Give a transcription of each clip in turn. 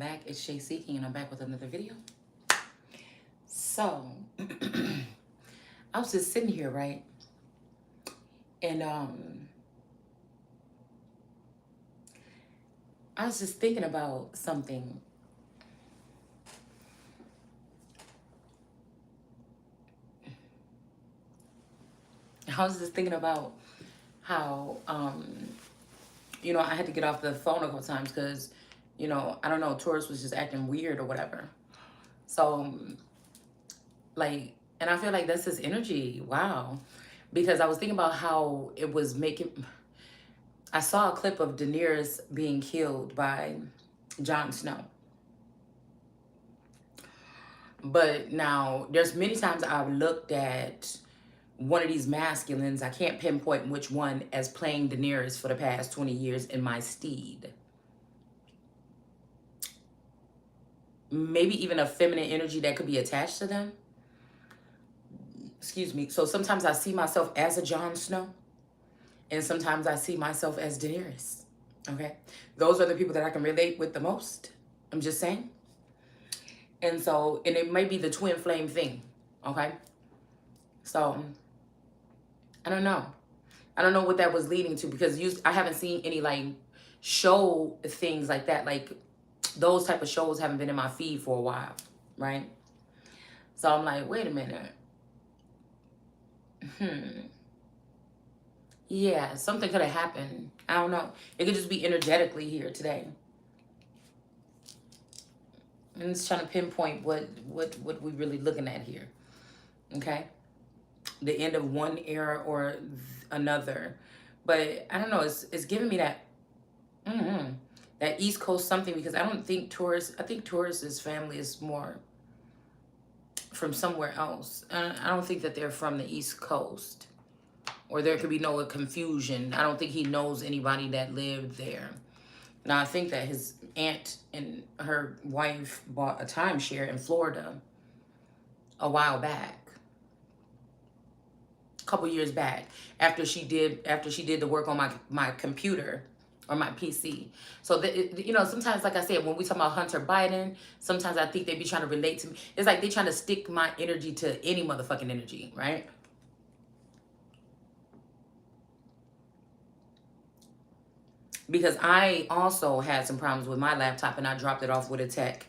I'm back. It's Shay Seeking, and I'm back with another video. So, I was just sitting here, right? And I was just thinking about something. I was just thinking about how, I had to get off the phone a couple times because, I don't know, Taurus was just acting weird or whatever. So, and I feel like that's his energy. Wow. Because I was thinking about how it was making. I saw a clip of Daenerys being killed by Jon Snow. But now, there's many times I've looked at one of these masculines, I can't pinpoint which one, as playing Daenerys for the past 20 years in my steed. Maybe even a feminine energy that could be attached to them. Excuse me. So sometimes I see myself as a Jon Snow, and sometimes I see myself as Daenerys. Okay? Those are the people that I can relate with the most. I'm just saying. And so, and it may be the twin flame thing. Okay? So, I don't know. I don't know what that was leading to, because I haven't seen any like show things like that. Like those type of shows haven't been in my feed for a while. Right? So I'm like, wait a minute. Yeah, something could have happened. I don't know. It could just be energetically here today. I'm just trying to pinpoint what we're really looking at here. Okay? The end of one era or another. But I don't know, it's giving me that that East Coast something, because I don't think Taurus, I think Taurus's family is more from somewhere else. I don't think that they're from the East Coast. Or there could be no confusion. I don't think he knows anybody that lived there. Now, I think that his aunt and her wife bought a timeshare in Florida a while back. A couple years back. After she did the work on my computer or my PC. So, sometimes, like I said, when we talk about Hunter Biden, sometimes I think they be trying to relate to me. It's like they trying to stick my energy to any motherfucking energy, right? Because I also had some problems with my laptop, and I dropped it off with a tech,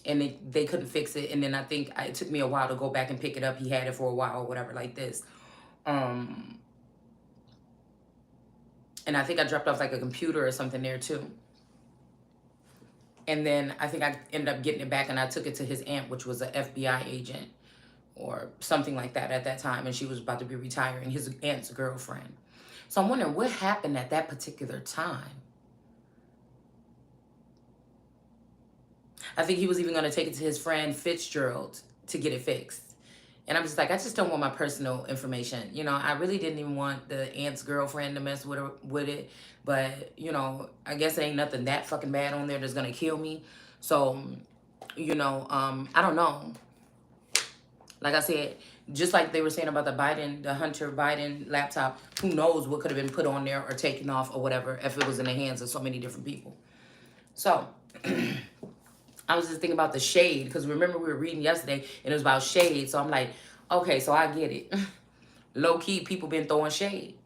and they couldn't fix it. And then I think it took me a while to go back and pick it up. He had it for a while or whatever like this. And I think I dropped off like a computer or something there too. And then I think I ended up getting it back, and I took it to his aunt, which was an FBI agent or something like that at that time. And she was about to be retiring, his aunt's girlfriend. So I'm wondering what happened at that particular time. I think he was even going to take it to his friend Fitzgerald to get it fixed. And I'm just like, I just don't want my personal information. I really didn't even want the aunt's girlfriend to mess with it. But, I guess there ain't nothing that fucking bad on there that's going to kill me. So, I don't know. Like I said, just like they were saying about the Hunter Biden laptop, who knows what could have been put on there or taken off or whatever if it was in the hands of so many different people. So, I was just thinking about the shade, because remember we were reading yesterday and it was about shade. So I'm like, okay, so I get it. Low key, people been throwing shade.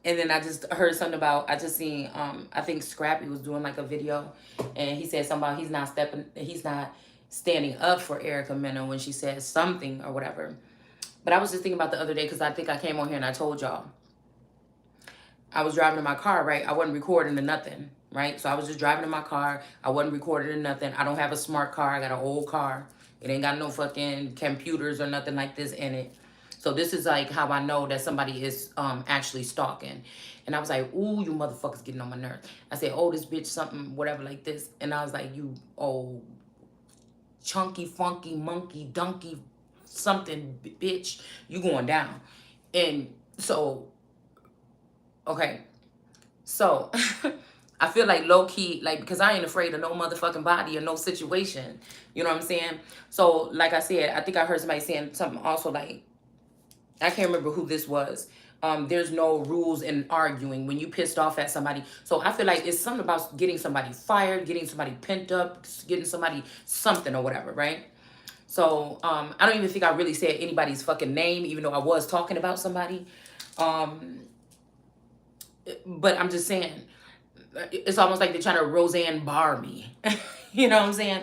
And then I just heard something about, I just seen, I think Scrappy was doing like a video, and he said something about he's not standing up for Erica Mena when she said something or whatever. But I was just thinking about the other day, because I think I came on here and I told y'all. I was driving in my car, right? I wasn't recording or nothing, right? So I was just driving in my car. I wasn't recording or nothing. I don't have a smart car. I got an old car. It ain't got no fucking computers or nothing like this in it. So this is like how I know that somebody is actually stalking. And I was like, ooh, you motherfuckers getting on my nerves. I said, oh, this bitch something, whatever like this. And I was like, you, oh, chunky, funky, monkey, donkey, something, bitch, you going down. And so, okay, so I feel like low key, like, because I ain't afraid of no motherfucking body or no situation. You know what I'm saying? So, like I said, I think I heard somebody saying something also like, I can't remember who this was, There's no rules in arguing when you pissed off at somebody. So I feel like it's something about getting somebody fired, getting somebody pent up, getting somebody something or whatever, right? So I don't even think I really said anybody's fucking name, even though I was talking about somebody. Um, but I'm just saying, it's almost like they're trying to Roseanne Barr me. You know what I'm saying?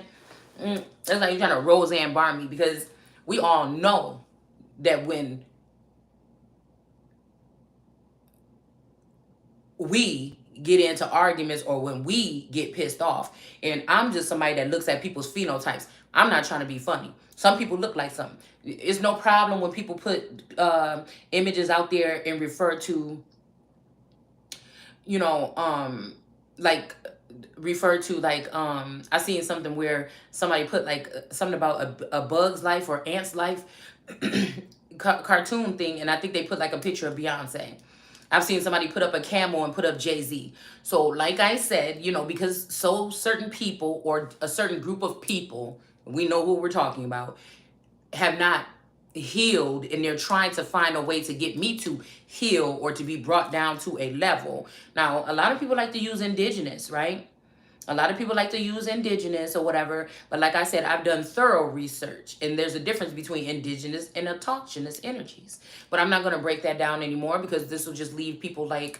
It's like you're trying to Roseanne Barr me, because we all know that when we get into arguments or when we get pissed off, and I'm just somebody that looks at people's phenotypes. I'm not trying to be funny. Some people look like something. It's no problem when people put images out there and refer to, you know, like refer to like I seen something where somebody put like something about a bug's life or ant's life cartoon thing, and I think they put like a picture of Beyonce. I've seen somebody put up a camel and put up Jay-Z. So like I said, you know, because so certain people or a certain group of people, we know who we're talking about, have not healed, and they're trying to find a way to get me to heal or to be brought down to a level. Now, a lot of people like to use indigenous, right? A lot of people like to use indigenous or whatever, but like I said, I've done thorough research, and there's a difference between indigenous and autochthonous energies. But I'm not going to break that down anymore, because this will just leave people like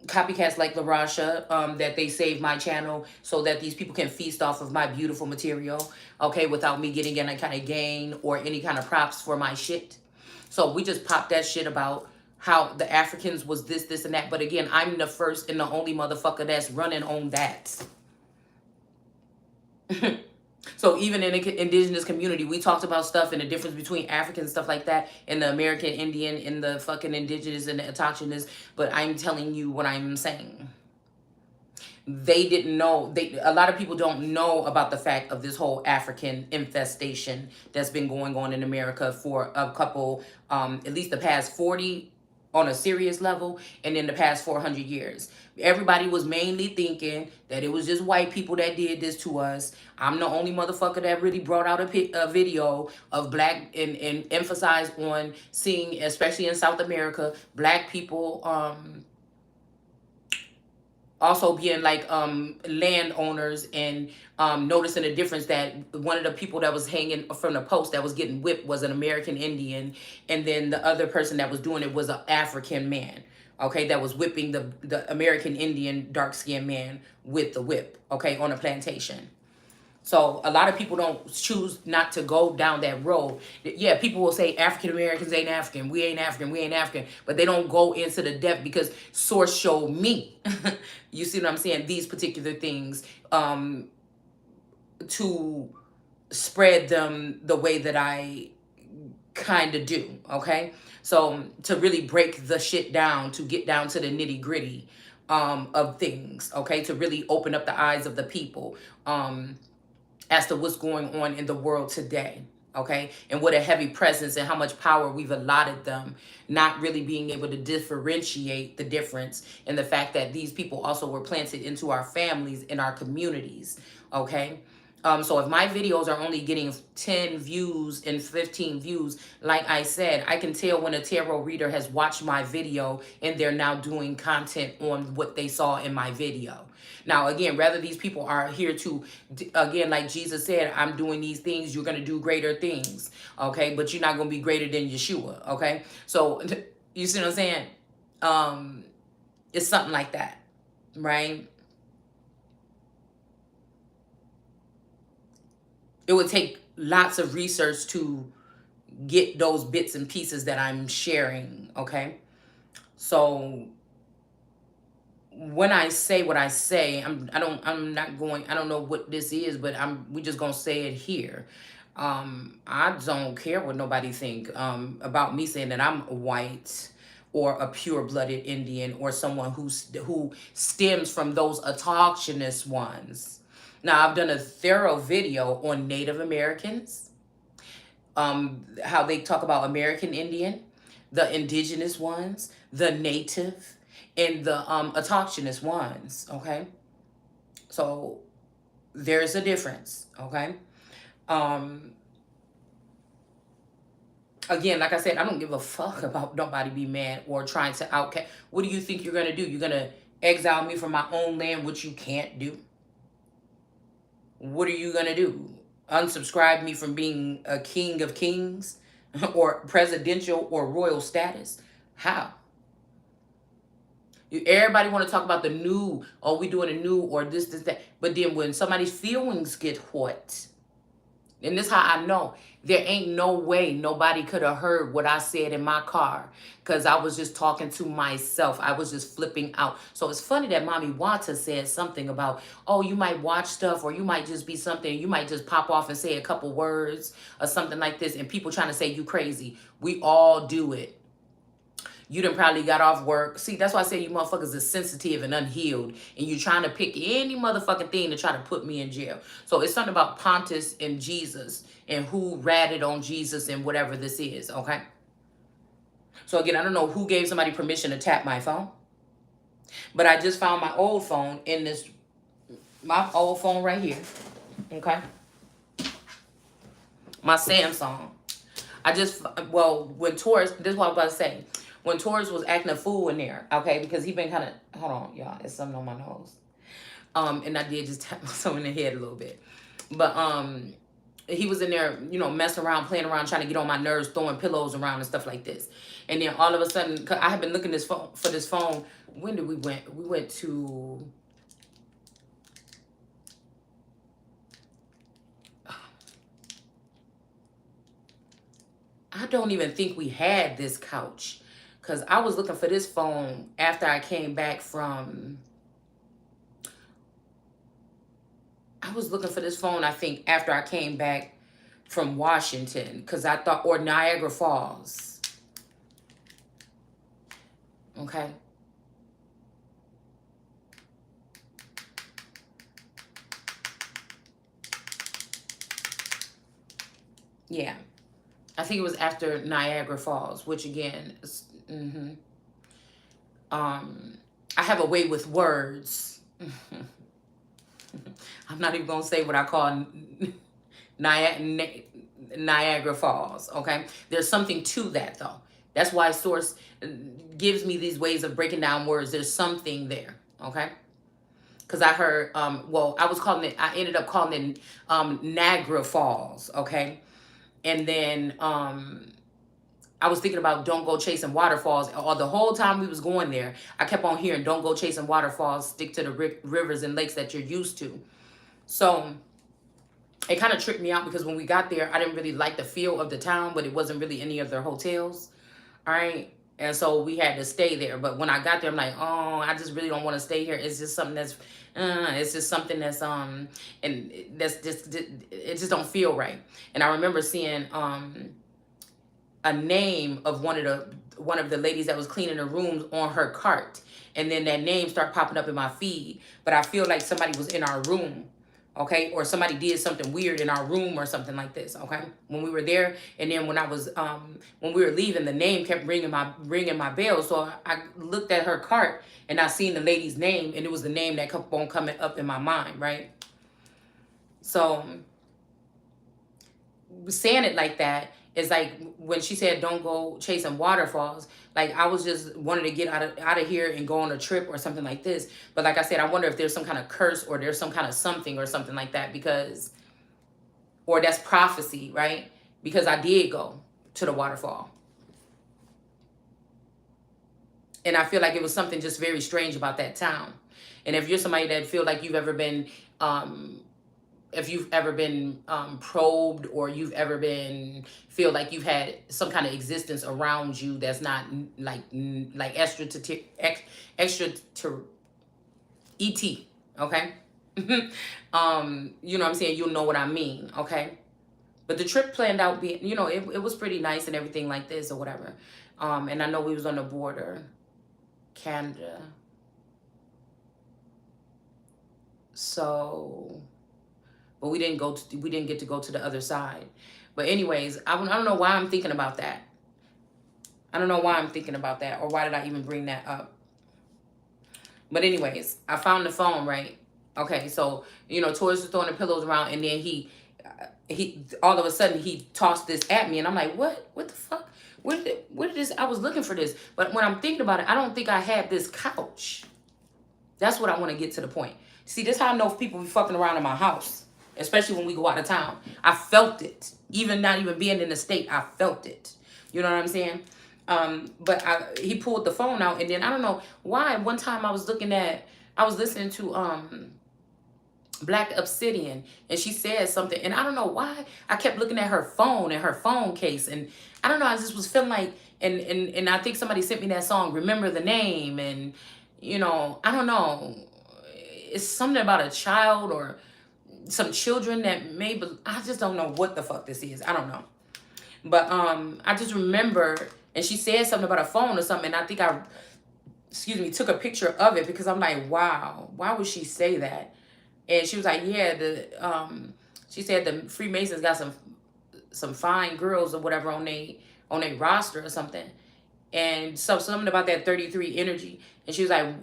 copycats like LaRasha, that they save my channel so that these people can feast off of my beautiful material, okay, without me getting any kind of gain or any kind of props for my shit. So we just popped that shit about how the Africans was this, and that. But again, I'm the first and the only motherfucker that's running on that. So even in the indigenous community, we talked about stuff and the difference between African and stuff like that, and the American Indian, and the fucking indigenous and the autochthonous. But I'm telling you what I'm saying. They didn't know. A lot of people don't know about the fact of this whole African infestation that's been going on in America for a couple, at least the past 40 on a serious level, and in the past 400 years. Everybody was mainly thinking that it was just white people that did this to us. I'm the only motherfucker that really brought out a video of black, and emphasized on seeing, especially in South America, black people also being like landowners, and noticing the difference that one of the people that was hanging from the post that was getting whipped was an American Indian, and then the other person that was doing it was an African man, okay, that was whipping the American Indian dark-skinned man with the whip, okay, on a plantation. So a lot of people don't choose not to go down that road. Yeah, people will say African Americans ain't African, we ain't African, we ain't African, but they don't go into the depth, because source showed me, you see what I'm saying, these particular things, to spread them the way that I kind of do, okay? So to really break the shit down, to get down to the nitty gritty of things, okay? To really open up the eyes of the people, as to what's going on in the world today, okay? And what a heavy presence and how much power we've allotted them, not really being able to differentiate the difference, and the fact that these people also were planted into our families, in our communities, okay? So if my videos are only getting 10 views and 15 views, like I said, I can tell when a tarot reader has watched my video and they're now doing content on what they saw in my video. Now, again, rather these people are here to, again, like Jesus said, I'm doing these things, you're going to do greater things, okay? But you're not going to be greater than Yeshua, okay? So, you see what I'm saying? It's something like that, right? It would take lots of research to get those bits and pieces that I'm sharing, okay? So when I say what I say, I'm not going, I don't know what this is, but we just gonna say it here. I don't care what nobody think about me saying that I'm white or a pure-blooded Indian or someone who stems from those autochthonous ones. Now, I've done a thorough video on Native Americans, how they talk about American Indian, the indigenous ones, the native, and the autochthonous ones, okay? So there's a difference, okay? Again, like I said, I don't give a fuck about nobody be mad or trying to outcast. What do you think you're going to do? You're going to exile me from my own land, which you can't do? What are you going to do? Unsubscribe me from being a king of kings or presidential or royal status? How? Everybody want to talk about the new, oh, we doing a new or this, that. But then when somebody's feelings get hurt, and this how I know, there ain't no way nobody could have heard what I said in my car because I was just talking to myself. I was just flipping out. So it's funny that Mommy Wata said something about, oh, you might watch stuff or you might just be something. You might just pop off and say a couple words or something like this. And people trying to say you crazy. We all do it. You done probably got off work. See, that's why I say you motherfuckers are sensitive and unhealed. And you trying to pick any motherfucking thing to try to put me in jail. So it's something about Pontus and Jesus and who ratted on Jesus and whatever this is, okay? So again, I don't know who gave somebody permission to tap my phone. But I just found my old phone in this, my old phone right here, okay? My Samsung. I just, well, when Taurus, this is what I was about to say. When Taurus was acting a fool in there, okay, because he been kind of, hold on, y'all, it's something on my nose. And I did just tap myself in the head a little bit. But he was in there, you know, messing around, playing around, trying to get on my nerves, throwing pillows around and stuff like this. And then all of a sudden, cause I had been looking for this phone. When did we went? We went to, I don't even think we had this couch. Because I was looking for this phone after I came back from, I was looking for this phone, I think, after I came back from Washington. Because I thought, or Niagara Falls. Okay. Yeah. I think it was after Niagara Falls, which again, is, I have a way with words. I'm not even going to say what I call Niagara Falls, okay? There's something to that, though. That's why Source gives me these ways of breaking down words. There's something there, okay? Because I heard, well, I ended up calling it Niagara Falls, okay? And then I was thinking about don't go chasing waterfalls. Or the whole time we was going there, I kept on hearing don't go chasing waterfalls, stick to the rivers and lakes that you're used to. So it kind of tricked me out because when we got there, I didn't really like the feel of the town, but it wasn't really any of their hotels. All right. And so we had to stay there. But when I got there, I'm like, oh, I just really don't want to stay here. It's just something that's, it's just something that's, and that's just, it just don't feel right. And I remember seeing, a name of one of the ladies that was cleaning the rooms on her cart. And then that name started popping up in my feed. But I feel like somebody was in our room, okay? Or somebody did something weird in our room or something like this, okay? When we were there, and then when I was, when we were leaving, the name kept ringing my bell. So I looked at her cart, and I seen the lady's name, and it was the name that kept on coming up in my mind, right? So saying it like that, it's like when she said don't go chasing waterfalls, like I was just wanted to get out of here and go on a trip or something like this. But like I said, I wonder if there's some kind of curse or there's some kind of something or something like that, because, or that's prophecy, right? Because I did go to the waterfall. And I feel like it was something just very strange about that town. And if you're somebody that feel like you've ever been, if you've ever been probed, or you've ever been feel like you've had some kind of existence around you that's not like extra to ET, okay? You know what I'm saying? You'll know what I mean, okay? But the trip planned out being, you know, it was pretty nice and everything like this or whatever. And I know we was on the border, Canada. So, but we didn't get to go to the other side. But anyways, I don't know why I'm thinking about that. I don't know why I'm thinking about that, or why did I even bring that up. But anyways, I found the phone, right? Okay, so, you know, Taurus was throwing the pillows around, and then he he all of a sudden he tossed this at me, and I'm like, what the fuck, where did this, I was looking for this. But when I'm thinking about it, I don't think I had this couch. That's what I want to get to the point. See, this is how I know if people be fucking around in my house, especially when we go out of town. I felt it. Even not even being in the state, I felt it. You know what I'm saying? But he pulled the phone out, and then I don't know why. One time I was listening to Black Obsidian, and she said something, and I don't know why I kept looking at her phone and her phone case, and I don't know, I just was feeling like, and I think somebody sent me that song, Remember the Name, and I don't know, it's something about a child or some children that maybe, I just don't know what the fuck this is, I don't know, but I just remember, and she said something about a phone or something, and I think I, took a picture of it, because I'm like, wow, why would she say that? And she was like, yeah, she said the Freemasons got some fine girls or whatever on they roster or something. And so something about that 33 energy. And she was like,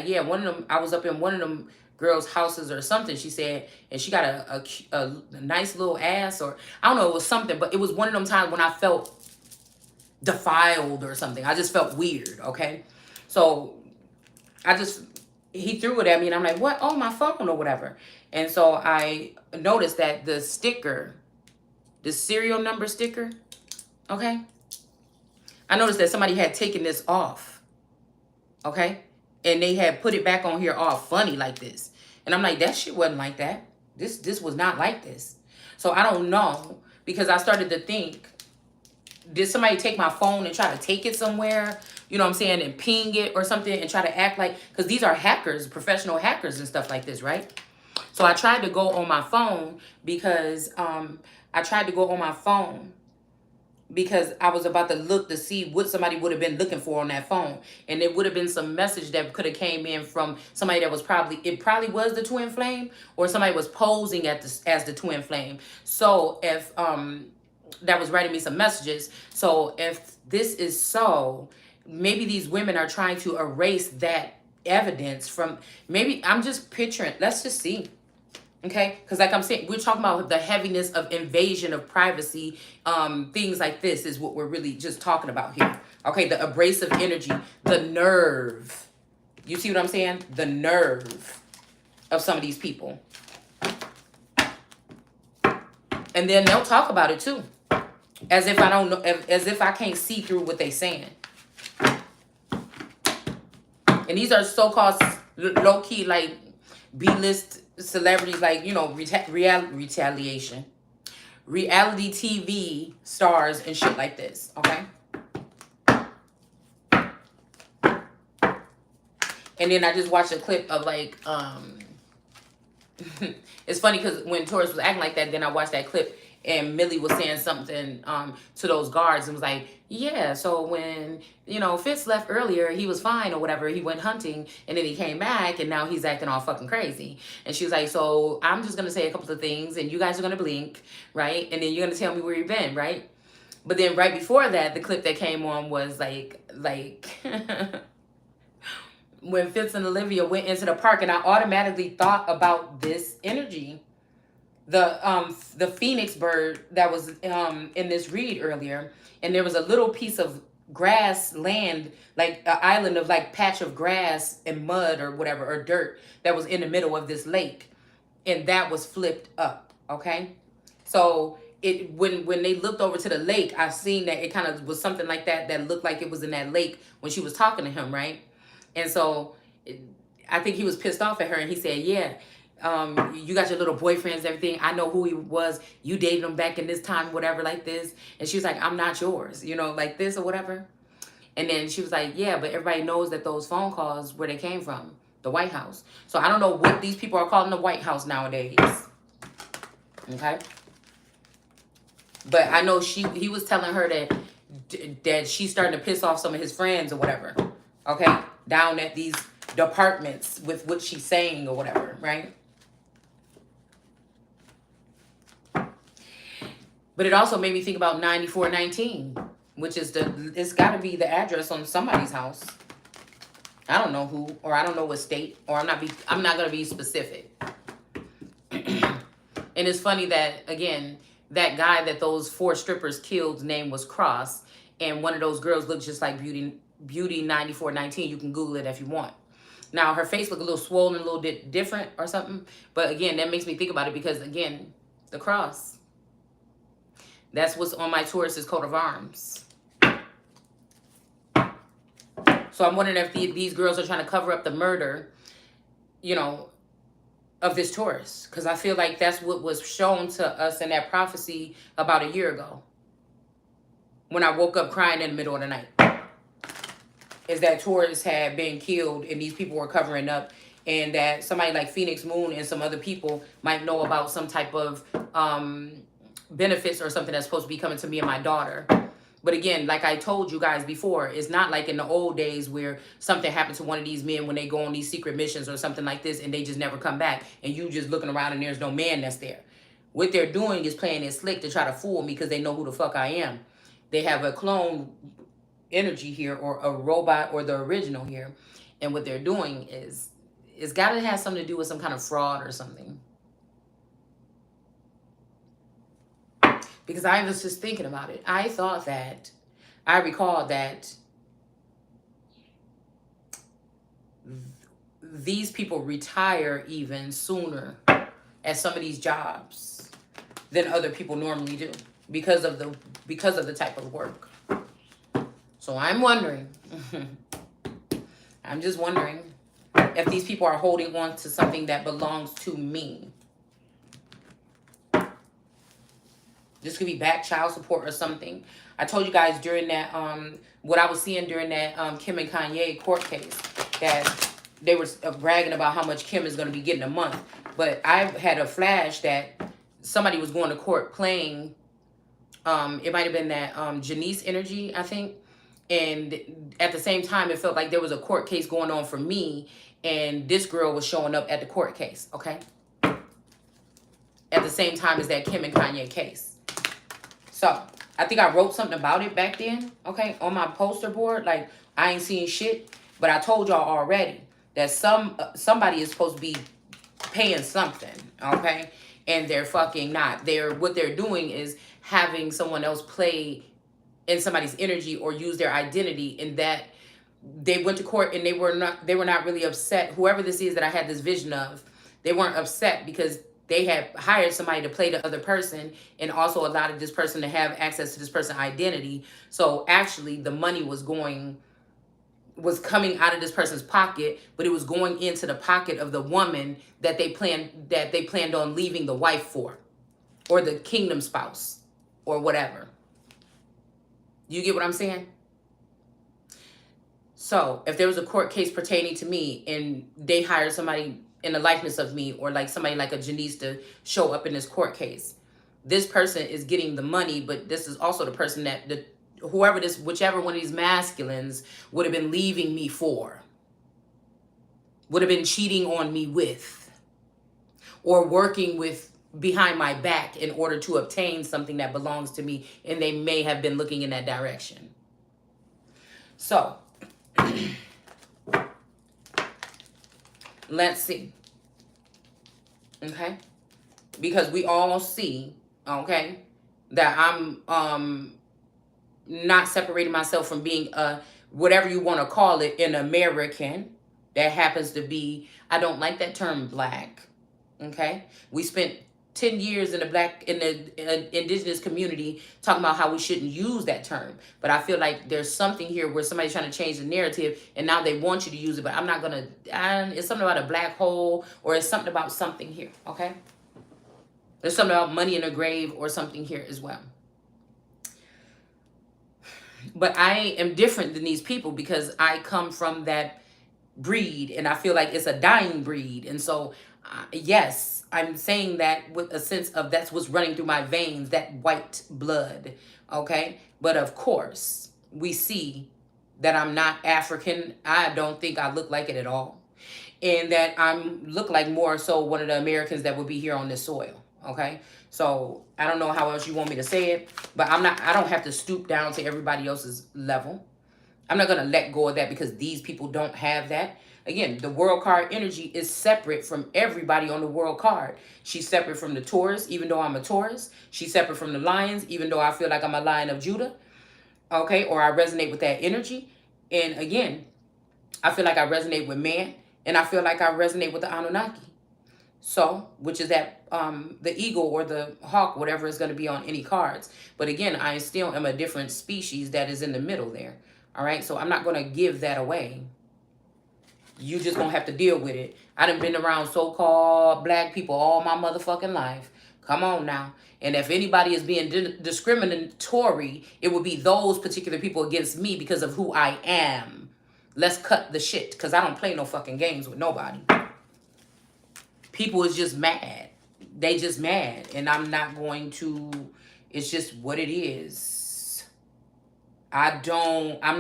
yeah, one of them, I was up in one of them girls' houses or something, she said, and she got a nice little ass, or I don't know, it was something, but it was one of them times when I felt defiled or something. I just felt weird, okay? So he threw it at me, and I'm like, what? Oh, my phone or whatever. And so I noticed that the sticker, the serial number sticker, okay? I noticed that somebody had taken this off, okay? And they had put it back on here all funny like this. And I'm like, that shit wasn't like that. This was not like this. So I don't know, because I started to think, did somebody take my phone and try to take it somewhere, you know what I'm saying, and ping it or something and try to act like, because these are hackers, professional hackers and stuff like this, right? So I tried to go on my phone because I was about to look to see what somebody would have been looking for on that phone. And it would have been some message that could have came in from somebody that was probably was the twin flame, or somebody was posing as the twin flame. So if that was writing me some messages. So if this is so, maybe these women are trying to erase that evidence from, maybe I'm just picturing, let's just see. Okay, because like I'm saying, we're talking about the heaviness of invasion of privacy. Things like this is what we're really just talking about here. Okay, the abrasive energy, the nerve. You see what I'm saying? The nerve of some of these people. And then they'll talk about it too, as if I don't know, as if I can't see through what they're saying. And these are so-called low-key, like B-list celebrities, like, retaliation, reality TV stars and shit like this, okay? And then I just watched a clip of like, it's funny because when Taurus was acting like that, then I watched that clip, and Millie was saying something to those guards and was like, yeah, so when, Fitz left earlier, he was fine or whatever. He went hunting, and then he came back, and now he's acting all fucking crazy. And she was like, so I'm just going to say a couple of things, and you guys are going to blink, right? And then you're going to tell me where you've been, right? But then right before that, the clip that came on was like when Fitz and Olivia went into the park, and I automatically thought about this energy. The phoenix bird that was in this read earlier, and there was a little piece of grass land, like an island of like patch of grass and mud or whatever, or dirt, that was in the middle of this lake, and that was flipped up, okay? So it when they looked over to the lake, I seen that it kind of was something like that looked like it was in that lake when she was talking to him, right? And so I think he was pissed off at her, and he said, yeah, you got your little boyfriends and everything. I know who he was. You dated him back in this time, whatever, like this. And she was like, I'm not yours, like this or whatever. And then she was like, yeah, but everybody knows that those phone calls, where they came from, the White House. So I don't know what these people are calling the White House nowadays. Okay. But I know he was telling her that she's starting to piss off some of his friends or whatever. Okay. Down at these departments with what she's saying or whatever, right? But it also made me think about 9419, which is it's got to be the address on somebody's house. I don't know who, or I don't know what state, or I'm not going to be specific. And And it's funny that, again, that guy that those 4 strippers killed name was Cross, and one of those girls looked just like Beauty 9419. You can Google it if you want. Now, her face looked a little swollen, a little bit different or something. But again, that makes me think about it because, again, the cross. That's what's on my tourist's coat of arms. So I'm wondering if these girls are trying to cover up the murder, you know, of this tourist. Because I feel like that's what was shown to us in that prophecy about a year ago. When I woke up crying in the middle of the night. Is that tourists had been killed and these people were covering up, and that somebody like Phoenix Moon and some other people might know about some type of benefits or something that's supposed to be coming to me and my daughter. But again, like I told you guys before, it's not like in the old days where something happened to one of these men when they go on these secret missions or something like this and they just never come back and you just looking around and there's no man that's there. What they're doing is playing it slick to try to fool me because they know who the fuck I am. They have a clone energy here, or a robot, or the original here, and what they're doing is it's got to have something to do with some kind of fraud or something. Because I was just thinking about it. I recall that these people retire even sooner at some of these jobs than other people normally do because of the type of work. So I'm wondering, I'm just wondering if these people are holding on to something that belongs to me. This could be back child support or something. I told you guys during that, what I was seeing during that Kim and Kanye court case, that they were bragging about how much Kim is going to be getting a month. But I had a flash that somebody was going to court playing, it might have been that Janice Energy, I think. And at the same time, it felt like there was a court case going on for me, and this girl was showing up at the court case, okay? At the same time as that Kim and Kanye case. So, I think I wrote something about it back then, okay, on my poster board. Like, I ain't seeing shit, but I told y'all already that somebody is supposed to be paying something, okay? And they're fucking not. What they're doing is having someone else play in somebody's energy or use their identity, in that they went to court and they were not really upset. Whoever this is that I had this vision of, they weren't upset because they had hired somebody to play the other person and also allowed this person to have access to this person's identity. So actually the money was coming out of this person's pocket, but it was going into the pocket of the woman that they planned on leaving the wife for, or the kingdom spouse, or whatever. You get what I'm saying? So if there was a court case pertaining to me and they hired somebody in the likeness of me, or like somebody like a Janice to show up in this court case, this person is getting the money, but this is also the person that whichever one of these masculines would have been leaving me for, would have been cheating on me with, or working with behind my back in order to obtain something that belongs to me, and they may have been looking in that direction. So let's see, okay, because we all see, okay, that I'm not separating myself from being a, whatever you want to call it, an American. That happens to be, I don't like that term black, okay? We spent 10 years in the indigenous community talking about how we shouldn't use that term. But I feel like there's something here where somebody's trying to change the narrative and now they want you to use it, but I'm not going to, it's something about a black hole, or it's something about something here, okay? There's something about money in a grave or something here as well. But I am different than these people because I come from that breed, and I feel like it's a dying breed. And so, yes, I'm saying that with a sense of that's what's running through my veins, that white blood, okay? But of course, we see that I'm not African. I don't think I look like it at all. And that look like more so one of the Americans that would be here on this soil, okay? So I don't know how else you want me to say it, but I don't have to stoop down to everybody else's level. I'm not going to let go of that because these people don't have that. Again, the world card energy is separate from everybody on the world card. She's separate from the Taurus, even though I'm a Taurus. She's separate from the Lions, even though I feel like I'm a Lion of Judah. Okay, or I resonate with that energy. And again, I feel like I resonate with man, and I feel like I resonate with the Anunnaki. So, which is that the eagle or the hawk, whatever is going to be on any cards. But again, I still am a different species that is in the middle there. All right, so I'm not going to give that away. You just gonna have to deal with it. I done been around so-called black people all my motherfucking life. Come on now. And if anybody is being discriminatory, it would be those particular people against me because of who I am. Let's cut the shit, because I don't play no fucking games with nobody. People is just mad. They just mad. And I'm not going to, it's just what it is. I'm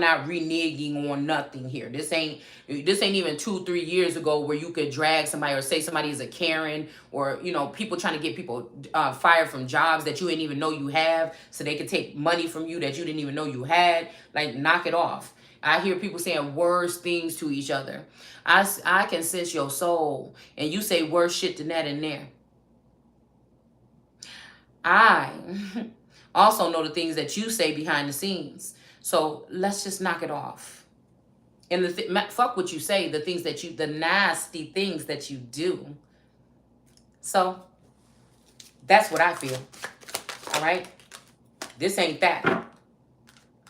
not reneging on nothing here. This ain't even 2-3 years ago where you could drag somebody or say somebody is a Karen, or, you know, people trying to get people fired from jobs that you didn't even know you have, so they could take money from you that you didn't even know you had. Like, knock it off. I hear people saying worse things to each other. I can sense your soul, and you say worse shit than that in there. I also know the things that you say behind the scenes. So let's just knock it off. And fuck what you say, the nasty things that you do. So that's what I feel. All right. This ain't that.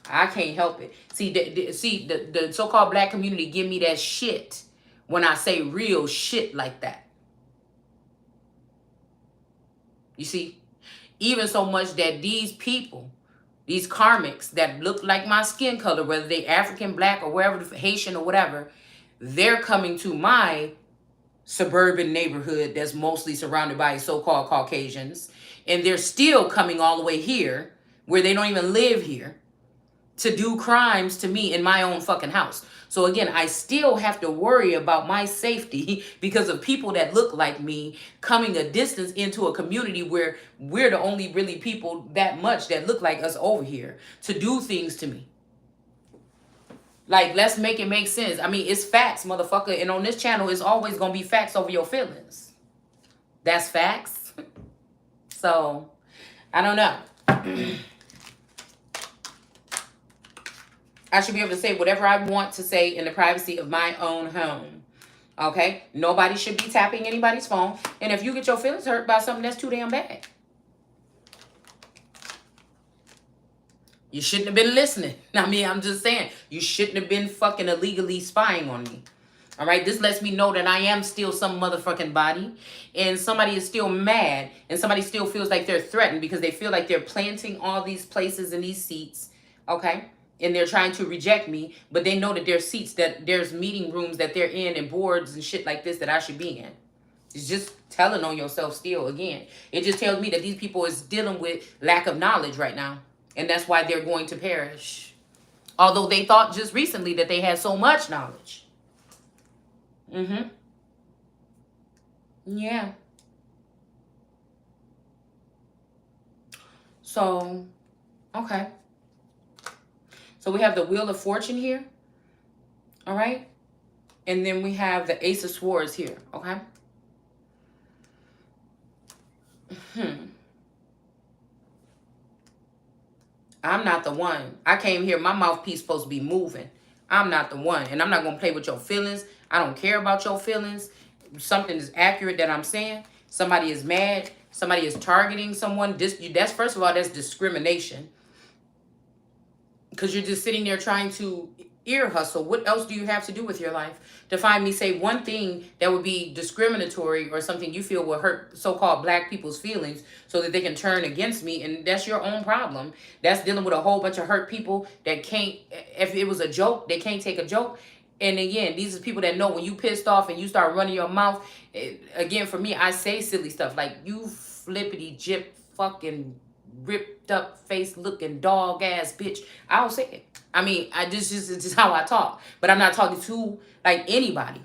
I can't help it. See, the so-called black community give me that shit when I say real shit like that. You see, even so much that these people, these karmics that look like my skin color, whether they African, black, or wherever, Haitian or whatever, they're coming to my suburban neighborhood that's mostly surrounded by so-called Caucasians. And they're still coming all the way here, where they don't even live here, to do crimes to me in my own fucking house. So again, I still have to worry about my safety because of people that look like me coming a distance into a community where we're the only really people that much that look like us over here to do things to me. Like, let's make it make sense. I mean, it's facts, motherfucker. And on this channel, it's always going to be facts over your feelings. That's facts. So, I don't know. I should be able to say whatever I want to say in the privacy of my own home. Okay? Nobody should be tapping anybody's phone. And if you get your feelings hurt by something, that's too damn bad. You shouldn't have been listening. I mean, I'm just saying. You shouldn't have been fucking illegally spying on me. All right? This lets me know that I am still some motherfucking body. And somebody is still mad. And somebody still feels like they're threatened because they feel like they're planting all these places and these seats. Okay? And they're trying to reject me, but they know that there's seats, that there's meeting rooms that they're in, and boards and shit like this that I should be in. It's just telling on yourself still again. It just tells me that these people is dealing with lack of knowledge right now. And that's why they're going to perish. Although they thought just recently that they had so much knowledge. Mm-hmm. Yeah. So, okay. So we have the Wheel of Fortune here. All right. And then we have the Ace of Swords here. Okay. I'm not the one. I came here. My mouthpiece supposed to be moving. I'm not the one. And I'm not going to play with your feelings. I don't care about your feelings. Something is accurate that I'm saying. Somebody is mad. Somebody is targeting someone. That's, first of all, that's discrimination. Because you're just sitting there trying to ear hustle. What else do you have to do with your life to find me say one thing that would be discriminatory or something you feel will hurt so-called black people's feelings so that they can turn against me? And that's your own problem. That's dealing with a whole bunch of hurt people that can't, if it was a joke, they can't take a joke. And again, these are people that know when you pissed off and you start running your mouth. Again, for me, I say silly stuff like, you flippity jip fucking ripped up face looking dog ass bitch. I don't say it. I mean, it's just how I talk. But I'm not talking to like anybody.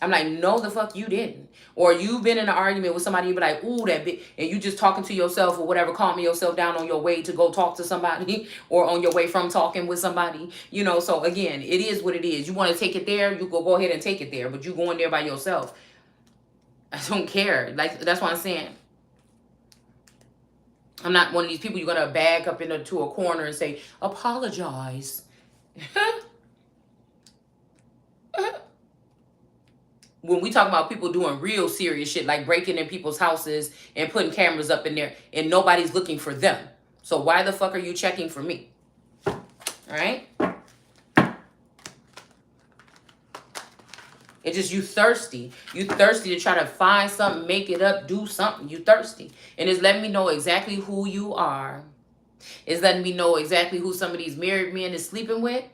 I'm like, no, the fuck you didn't. Or you've been in an argument with somebody, you be like, ooh, that bitch, and you just talking to yourself or whatever, calming yourself down on your way to go talk to somebody or on your way from talking with somebody, you know. So again, it is what it is. You want to take it there, you go ahead and take it there, but you going there by yourself. I don't care. Like, that's what I'm saying. I'm not one of these people you're gonna back up into a corner and say, apologize. When we talk about people doing real serious shit, like breaking in people's houses and putting cameras up in there, and nobody's looking for them. So why the fuck are you checking for me? All right? It's just you thirsty. You thirsty to try to find something, make it up, do something. You thirsty. And it's letting me know exactly who you are. It's letting me know exactly who some of these married men is sleeping with.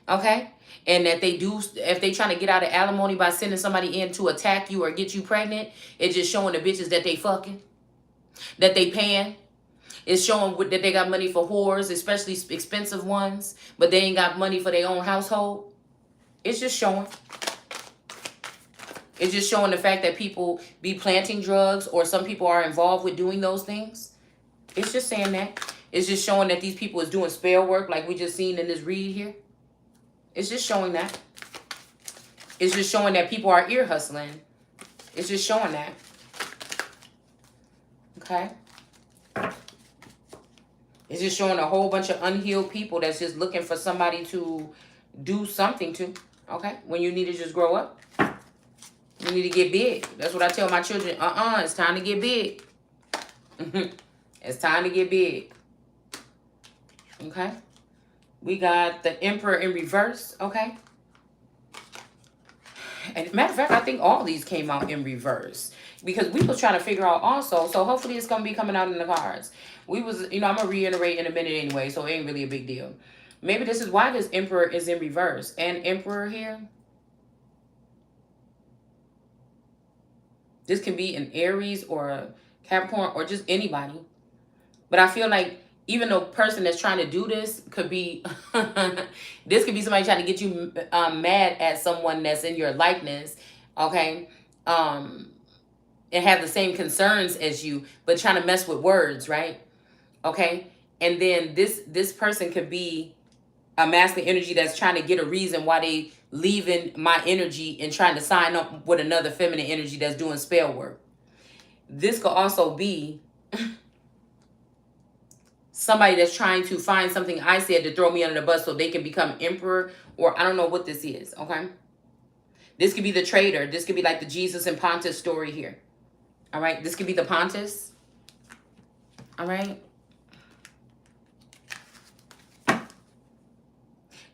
Okay? And that they do, if they trying to get out of alimony by sending somebody in to attack you or get you pregnant, it's just showing the bitches that they fucking, that they paying. It's showing that they got money for whores, especially expensive ones, but they ain't got money for their own household. It's just showing. It's just showing the fact that people be planting drugs, or some people are involved with doing those things. It's just saying that. It's just showing that these people is doing spell work like we just seen in this read here. It's just showing that. It's just showing that people are ear hustling. It's just showing that. Okay? It's just showing a whole bunch of unhealed people that's just looking for somebody to do something to. Okay? When you need to just grow up. You need to get big. That's what I tell my children. It's time to get big. It's time to get big. Okay? We got the Emperor in reverse. Okay? And matter of fact, I think all these came out in reverse. Because we was trying to figure out also. So hopefully it's going to be coming out in the cards. We was, I'm going to reiterate in a minute anyway. So it ain't really a big deal. Maybe this is why this Emperor is in reverse. And Emperor here. This can be an Aries or a Capricorn or just anybody. But I feel like even the person that's trying to do this could be, this could be somebody trying to get you mad at someone that's in your likeness, okay? And have the same concerns as you, but trying to mess with words, right? Okay? And then this person could be a masculine energy that's trying to get a reason why they leaving my energy and trying to sign up with another feminine energy that's doing spell work. This could also be somebody that's trying to find something I said to throw me under the bus so they can become emperor, or I don't know what this is, okay? This could be the traitor. This could be like the Jesus and Pontus story here. All right? This could be the Pontus. All right?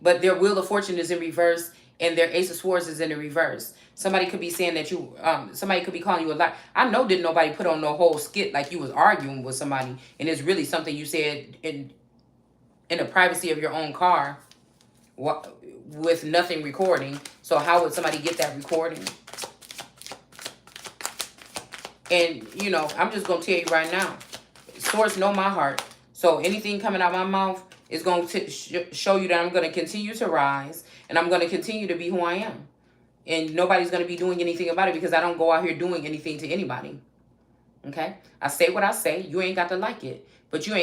But their Wheel of Fortune is in reverse, and their Ace of Swords is in the reverse. Somebody could be saying that you, somebody could be calling you a liar. I know didn't nobody put on no whole skit like you was arguing with somebody, and it's really something you said in the privacy of your own car with nothing recording. So how would somebody get that recording? And, I'm just going to tell you right now, Swords know my heart. So anything coming out my mouth is going to show you that I'm going to continue to rise, and I'm going to continue to be who I am. And nobody's going to be doing anything about it because I don't go out here doing anything to anybody. Okay? I say what I say. You ain't got to like it. But you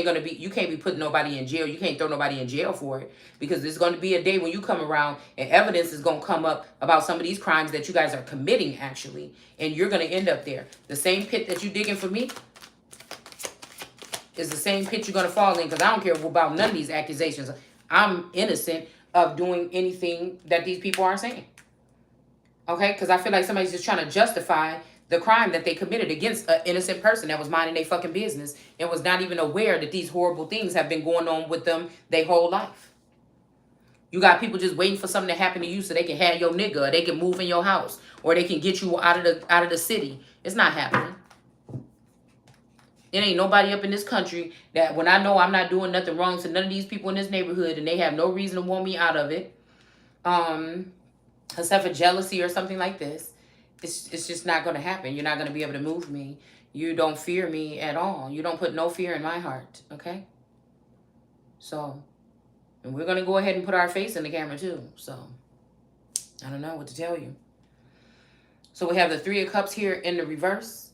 can't be putting nobody in jail. You can't throw nobody in jail for it. Because there's going to be a day when you come around and evidence is going to come up about some of these crimes that you guys are committing, actually. And you're going to end up there. The same pit that you digging for me is the same pit you're going to fall in. Because I don't care about none of these accusations. I'm innocent of doing anything that these people are saying. Okay? Because I feel like somebody's just trying to justify the crime that they committed against an innocent person that was minding their fucking business and was not even aware that these horrible things have been going on with them their whole life. You got people just waiting for something to happen to you so they can have your nigga, or they can move in your house, or they can get you out of the city. It's not happening. It ain't nobody up in this country that when I know I'm not doing nothing wrong to none of these people in this neighborhood and they have no reason to want me out of it, except for jealousy or something like this. It's just not going to happen. You're not going to be able to move me. You don't fear me at all. You don't put no fear in my heart, okay? So, and we're going to go ahead and put our face in the camera too. So, I don't know what to tell you. So we have the Three of Cups here in the reverse.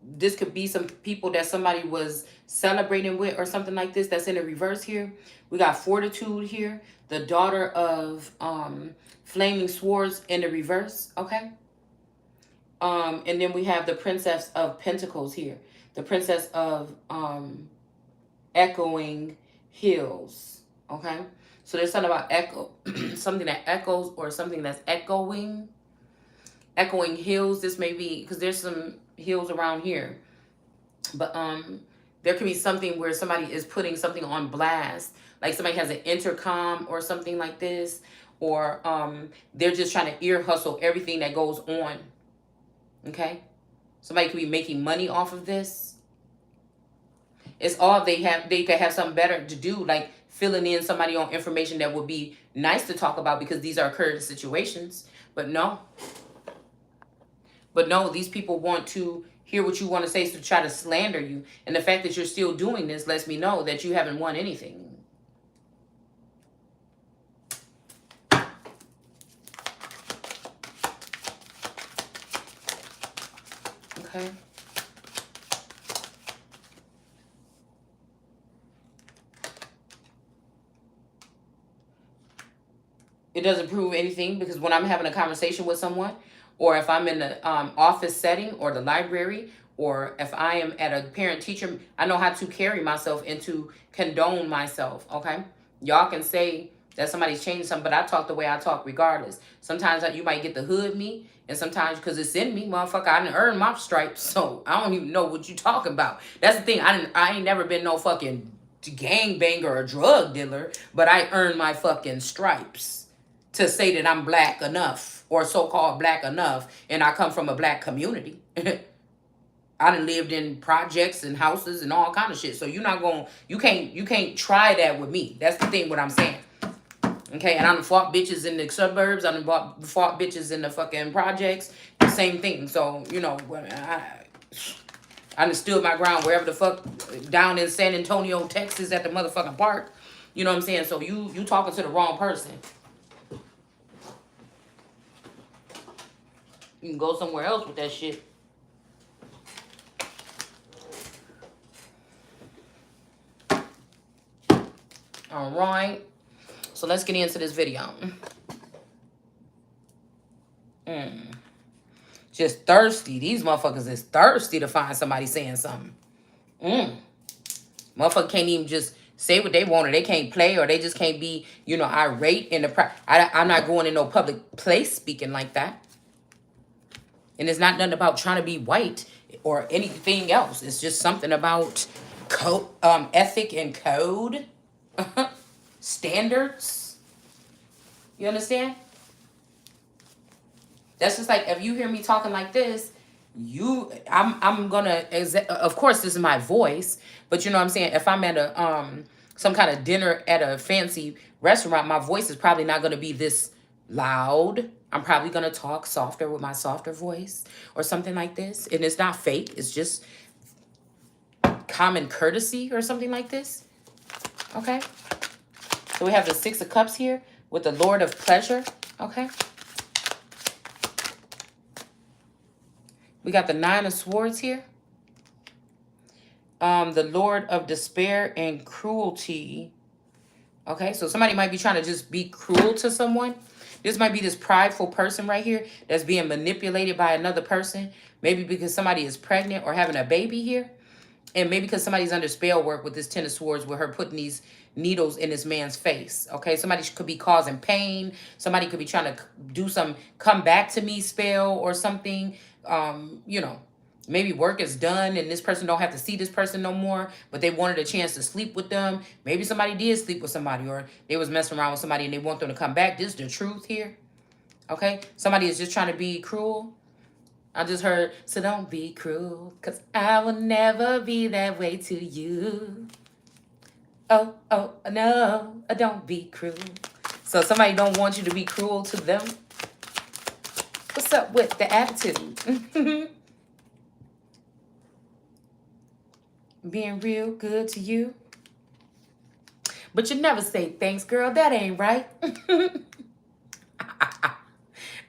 This could be some people that somebody was celebrating with or something like this that's in the reverse here. We got Fortitude here, the daughter of Flaming Swords in the reverse, okay? And then we have the Princess of Pentacles here, the Princess of Echoing Hills, okay? So there's something about echo, something that echoes or something that's echoing hills. This may be because there's some hills around here, but there could be something where somebody is putting something on blast, like somebody has an intercom or something like this, or they're just trying to ear hustle everything that goes on. Okay, somebody could be making money off of this. It's all they have. They could have something better to do, like filling in somebody on information that would be nice to talk about because these are current situations. But no, these people want to hear what you want to say to try to slander you. And the fact that you're still doing this lets me know that you haven't won anything. Okay. It doesn't prove anything because when I'm having a conversation with someone, or if I'm in the office setting or the library, or if I am at a parent teacher, I know how to carry myself and to condone myself, okay? Y'all can say that somebody's changed something, but I talk the way I talk regardless. Sometimes you might get the hood me, and sometimes because it's in me, motherfucker, I didn't earn my stripes, so I don't even know what you talking about. That's the thing, I ain't never been no fucking gangbanger or drug dealer, but I earned my fucking stripes to say that I'm black enough or so-called black enough and I come from a black community. I done lived in projects and houses and all kind of shit. So you're not going, you can't try that with me. That's the thing what I'm saying. Okay, and I done fought bitches in the suburbs. I done fought bitches in the fucking projects. The same thing. So, you know, I done stood my ground wherever the fuck, down in San Antonio, Texas at the motherfucking park. You know what I'm saying? So you talking to the wrong person. You can go somewhere else with that shit. All right. So let's get into this video. Just thirsty. These motherfuckers is thirsty to find somebody saying something. Motherfucker can't even just say what they want, or they can't play, or they just can't be, you know, irate in the I'm not going in no public place speaking like that. And it's not nothing about trying to be white or anything else. It's just something about code, ethic and code, standards. You understand? That's just like if you hear me talking like this, I'm gonna, of course this is my voice, but you know what I'm saying, if I'm at a some kind of dinner at a fancy restaurant, my voice is probably not gonna be this loud. I'm probably gonna talk softer with my softer voice or something like this. And it's not fake, it's just common courtesy or something like this. Okay? So we have the Six of Cups here with the Lord of Pleasure. Okay? We got the Nine of Swords here. The Lord of Despair and Cruelty. Okay, so somebody might be trying to just be cruel to someone. This might be this prideful person right here that's being manipulated by another person. Maybe because somebody is pregnant or having a baby here. And maybe because somebody's under spell work with this Ten of Swords with her putting these needles in this man's face. Okay, somebody could be causing pain. Somebody could be trying to do some come back to me spell or something. You know, maybe work is done and this person don't have to see this person no more, but they wanted a chance to sleep with them. Maybe somebody did sleep with somebody, or they was messing around with somebody and they want them to come back. This is the truth here. Okay, somebody is just trying to be cruel. I just heard, so don't be cruel, because I will never be that way to you. Oh, no, don't be cruel. So somebody don't want you to be cruel to them. What's up with the attitude? Being real good to you. But you never say thanks, girl. That ain't right.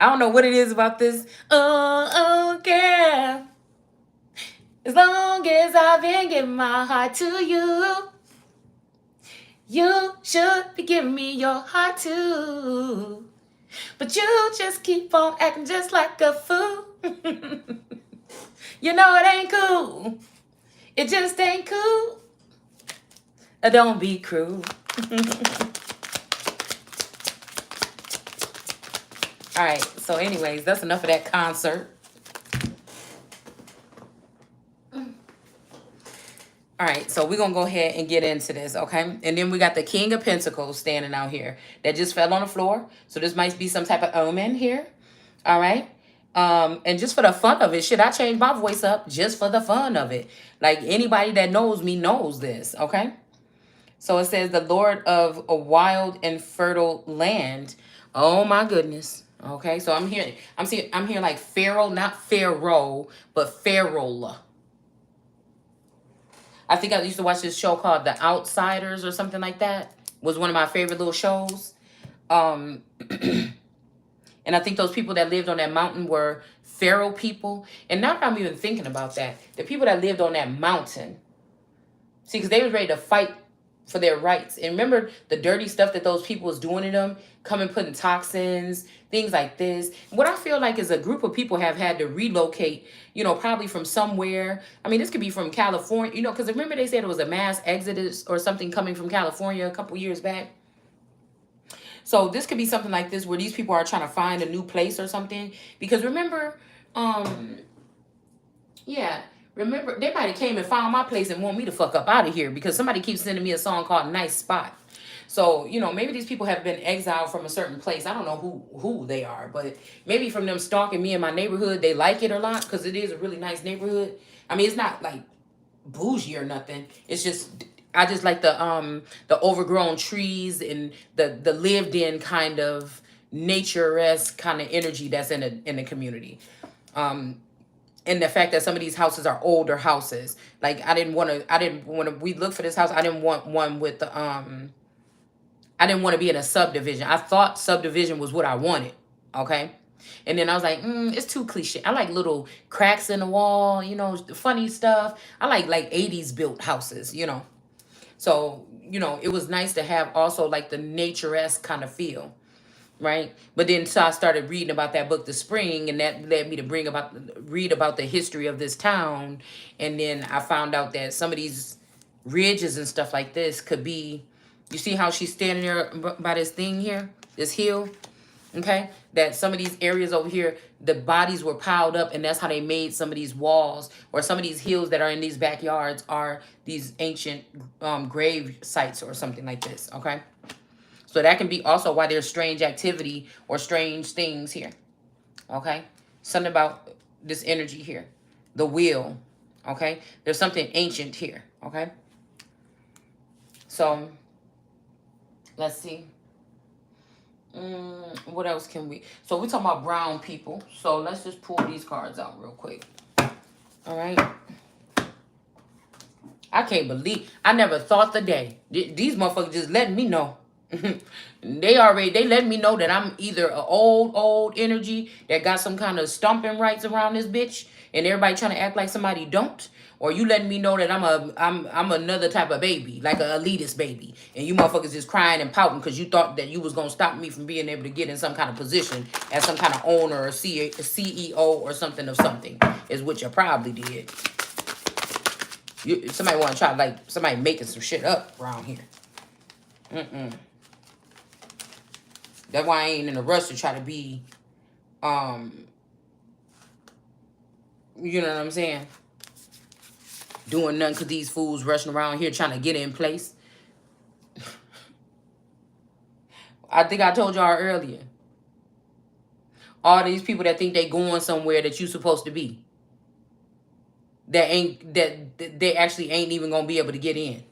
I don't know what it is about this. Oh, girl. As long as I've been giving my heart to you, you should be giving me your heart too. But you just keep on acting just like a fool. You know it ain't cool. It just ain't cool. Don't be cruel. All right, so anyways, that's enough of that concert. All right, so we're going to go ahead and get into this, okay? And then we got the King of Pentacles standing out here that just fell on the floor. So this might be some type of omen here, all right? And just for the fun of it, should I change my voice up just for the fun of it? Like anybody that knows me knows this, okay? So it says the Lord of a wild and fertile land. Oh my goodness. Okay, so I'm here like Pharaoh, not Pharaoh, but Pharaoh. I think I used to watch this show called The Outsiders or something like that. It was one of my favorite little shows. And I think those people that lived on that mountain were Pharaoh people. And now that I'm even thinking about that, the people that lived on that mountain, see, because they was ready to fight for their rights. And remember the dirty stuff that those people was doing to them, coming putting toxins, things like this. What I feel like is a group of people have had to relocate, you know, probably from somewhere. I mean, this could be from California, you know, because remember they said it was a mass exodus or something coming from California a couple years back. So this could be something like this where these people are trying to find a new place or something. Because remember, yeah, remember, they might have came and found my place and want me to fuck up out of here because somebody keeps sending me a song called Nice Spot. So, you know, maybe these people have been exiled from a certain place. I don't know who they are, but maybe from them stalking me in my neighborhood, they like it a lot because it is a really nice neighborhood. I mean, it's not like bougie or nothing. It's just I just like the overgrown trees and the lived in kind of nature-esque kind of energy that's in the community. And the fact that some of these houses are older houses. Like when we looked for this house, I didn't want one with the I didn't want to be in a subdivision. I thought subdivision was what I wanted. Okay. And then I was like, it's too cliche. I like little cracks in the wall, you know, funny stuff. I like 80s built houses, you know. So, you know, it was nice to have also like the nature-esque kind of feel. Right. But then so I started reading about that book, The Spring, and that led me to read about the history of this town. And then I found out that some of these ridges and stuff like this could be, you see how she's standing there by this thing here, this hill. Okay, that some of these areas over here, the bodies were piled up, and that's how they made some of these walls or some of these hills that are in these backyards are these ancient grave sites or something like this. Okay. So that can be also why there's strange activity or strange things here. Okay. Something about this energy here. The wheel. Okay. There's something ancient here. Okay. So let's see. What else can we? So we're talking about brown people. So let's just pull these cards out real quick. All right. I can't believe. I never thought the day. These motherfuckers just letting me know. They letting me know that I'm either an old energy that got some kind of stomping rights around this bitch, and everybody trying to act like somebody don't, or you letting me know that I'm another type of baby, like an elitist baby, and you motherfuckers just crying and pouting because you thought that you was gonna stop me from being able to get in some kind of position as some kind of owner or CEO or something of something, is what you probably did. Somebody want to try, like somebody making some shit up around here. That's why I ain't in a rush to try to be, you know what I'm saying? Doing nothing because these fools rushing around here trying to get in place. I think I told y'all earlier. All these people that think they going somewhere that you supposed to be. That they actually ain't even going to be able to get in.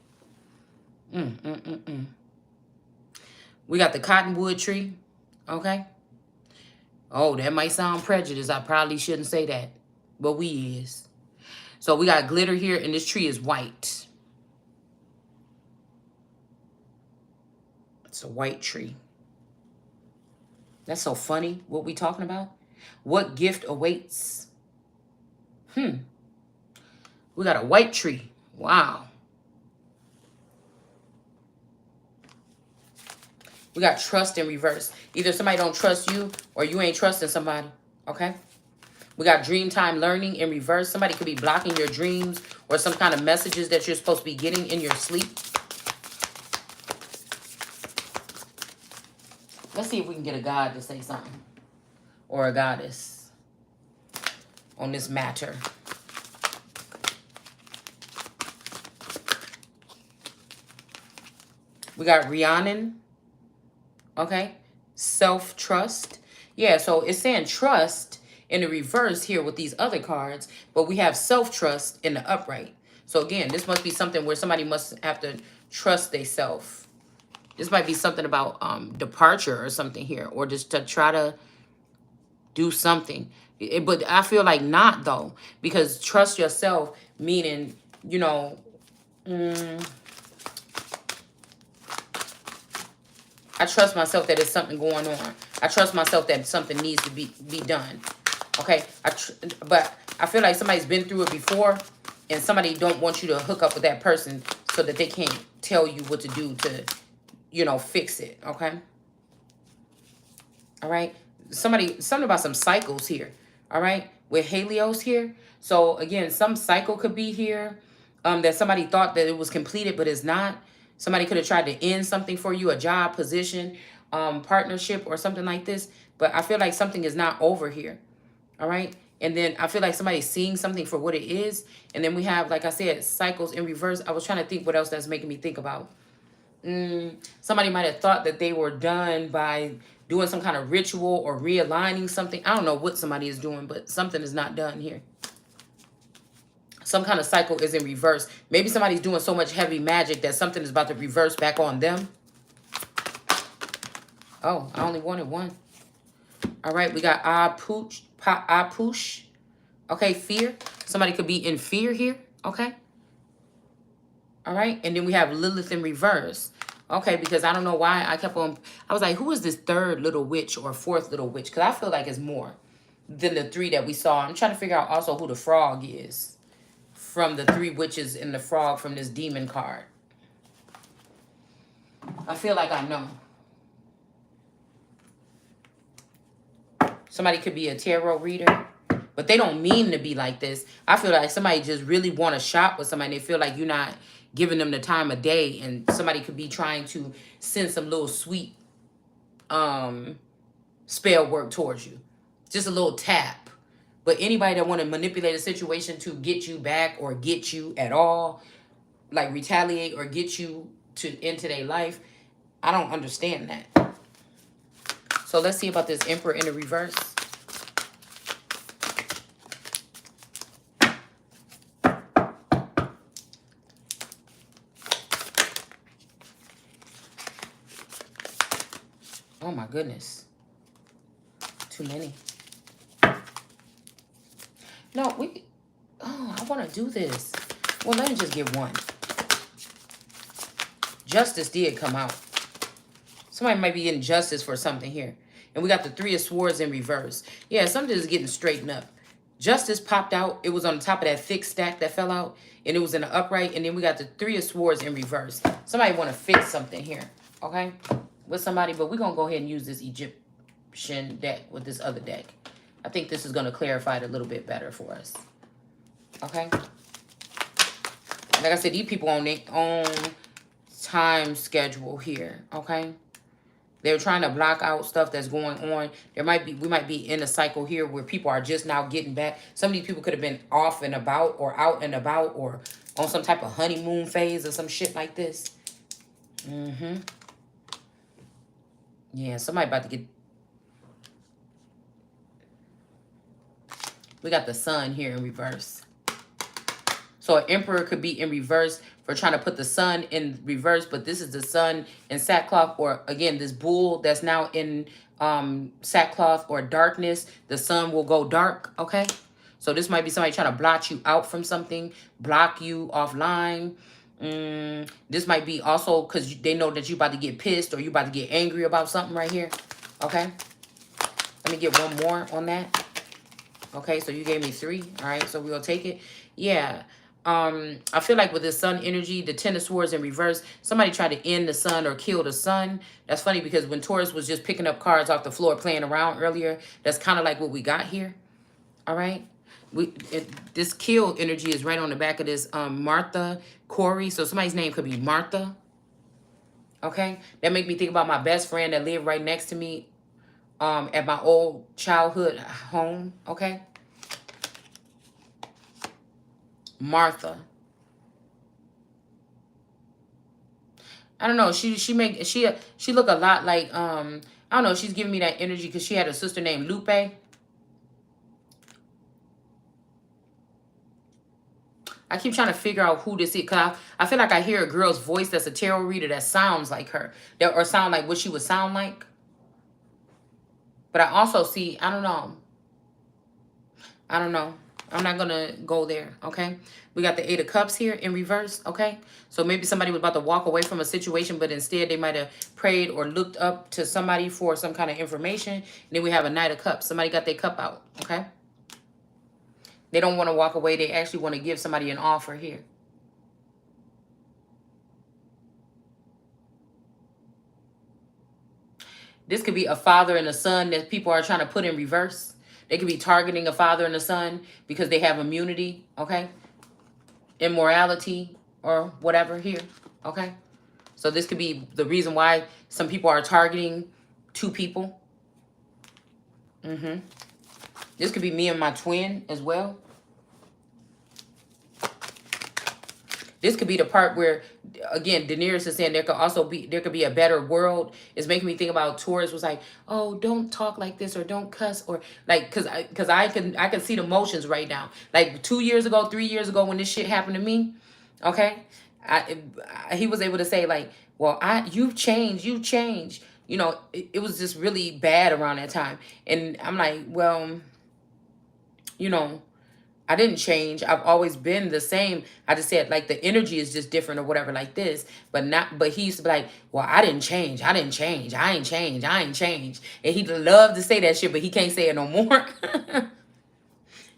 We got the cottonwood tree. Okay. Oh, that might sound prejudiced. I probably shouldn't say that. But we is. So we got glitter here, and this tree is white. It's a white tree. That's so funny. What we talking about? What gift awaits? We got a white tree. Wow. We got trust in reverse. Either somebody don't trust you or you ain't trusting somebody. Okay? We got dream time learning in reverse. Somebody could be blocking your dreams or some kind of messages that you're supposed to be getting in your sleep. Let's see if we can get a god to say something. Or a goddess on this matter. We got Rhiannon. Okay. Self-trust. Yeah, so it's saying trust in the reverse here with these other cards, but we have self-trust in the upright. So again, this must be something where somebody must have to trust themselves. This might be something about departure or something here, or just to try to do something. But I feel like not, though, because trust yourself, meaning, you know, I trust myself that there's something going on. I trust myself that something needs to be done. Okay? But I feel like somebody's been through it before, and somebody don't want you to hook up with that person so that they can't tell you what to do to, you know, fix it. Okay? All right? Something about some cycles here. All right? With Helios here. So, again, some cycle could be here that somebody thought that it was completed, but it's not. Somebody could have tried to end something for you, a job, position, partnership, or something like this. But I feel like something is not over here. All right? And then I feel like somebody's seeing something for what it is. And then we have, like I said, cycles in reverse. I was trying to think what else that's making me think about. Somebody might have thought that they were done by doing some kind of ritual or realigning something. I don't know what somebody is doing, but something is not done here. Some kind of cycle is in reverse. Maybe somebody's doing so much heavy magic that something is about to reverse back on them. Oh, I only wanted one. All right, we got Apush. Okay, fear. Somebody could be in fear here. Okay. All right, and then we have Lilith in reverse. Okay, because I don't know why I kept on. I was like, who is this third little witch or fourth little witch? Because I feel like it's more than the three that we saw. I'm trying to figure out also who the frog is from the three witches and the frog from this demon card. I feel like I know. Somebody could be a tarot reader, but they don't mean to be like this. I feel like somebody just really want to shop with somebody. They feel like you're not giving them the time of day, and somebody could be trying to send some little sweet spell work towards you. Just a little tap. But anybody that want to manipulate a situation to get you back or get you at all, like retaliate or get you to into their life, I don't understand that. So let's see about this Emperor in the reverse. Oh my goodness. Too many. No, I want to do this. Well, let me just get one. Justice did come out. Somebody might be getting justice for something here. And we got the Three of Swords in reverse. Yeah, something is getting straightened up. Justice popped out. It was on the top of that thick stack that fell out. And it was in the upright. And then we got the Three of Swords in reverse. Somebody want to fix something here. Okay? With somebody. But we're going to go ahead and use this Egyptian deck with this other deck. I think this is going to clarify it a little bit better for us. Okay? Like I said, these people on their own time schedule here. Okay? They're trying to block out stuff that's going on. We might be in a cycle here where people are just now getting back. Some of these people could have been off and about or out and about or on some type of honeymoon phase or some shit like this. Yeah, somebody about to get... We got the Sun here in reverse. So an Emperor could be in reverse for trying to put the Sun in reverse, but this is the Sun in sackcloth, or again, this bull that's now in sackcloth or darkness. The Sun will go dark, okay? So this might be somebody trying to blot you out from something, block you offline. This might be also because they know that you're about to get pissed or you're about to get angry about something right here, okay? Let me get one more on that. Okay, so you gave me 3. All right, so we'll take it. Yeah. I feel like with the sun energy, the Ten of Swords in reverse, somebody tried to end the sun or kill the sun. That's funny because when Taurus was just picking up cards off the floor playing around earlier, that's kind of like what we got here. All right. This kill energy is right on the back of this Martha Corey. So somebody's name could be Martha. Okay. That make me think about my best friend that lived right next to me at my old childhood home. Okay. Martha. I don't know. She look a lot like I don't know. She's giving me that energy because she had a sister named Lupe. I keep trying to figure out who this is because I feel like I hear a girl's voice that's a tarot reader that sounds like her, that or sound like what she would sound like. But I also see, I don't know. I don't know. I'm not going to go there, okay? We got the 8 of Cups here in reverse, okay? So maybe somebody was about to walk away from a situation, but instead they might have prayed or looked up to somebody for some kind of information. And then we have a Knight of Cups. Somebody got their cup out, okay? They don't want to walk away. They actually want to give somebody an offer here. This could be a father and a son that people are trying to put in reverse. They could be targeting a father and a son because they have immunity, okay? Immorality or whatever here, okay? So this could be the reason why some people are targeting 2 people. This could be me and my twin as well. This could be the part where, again, Daenerys is saying there could be a better world. It's making me think about Taurus was like, oh, don't talk like this or don't cuss or like, cause I can see the motions right now. Like 2 years ago, 3 years ago when this shit happened to me, okay, he was able to say like, well, you've changed. You know, it was just really bad around that time, and I'm like, well, you know. I didn't change. I've always been the same. I just said like the energy is just different or whatever like this. But he used to be like, well, I didn't change. I ain't changed. And he loved to say that shit, but he can't say it no more.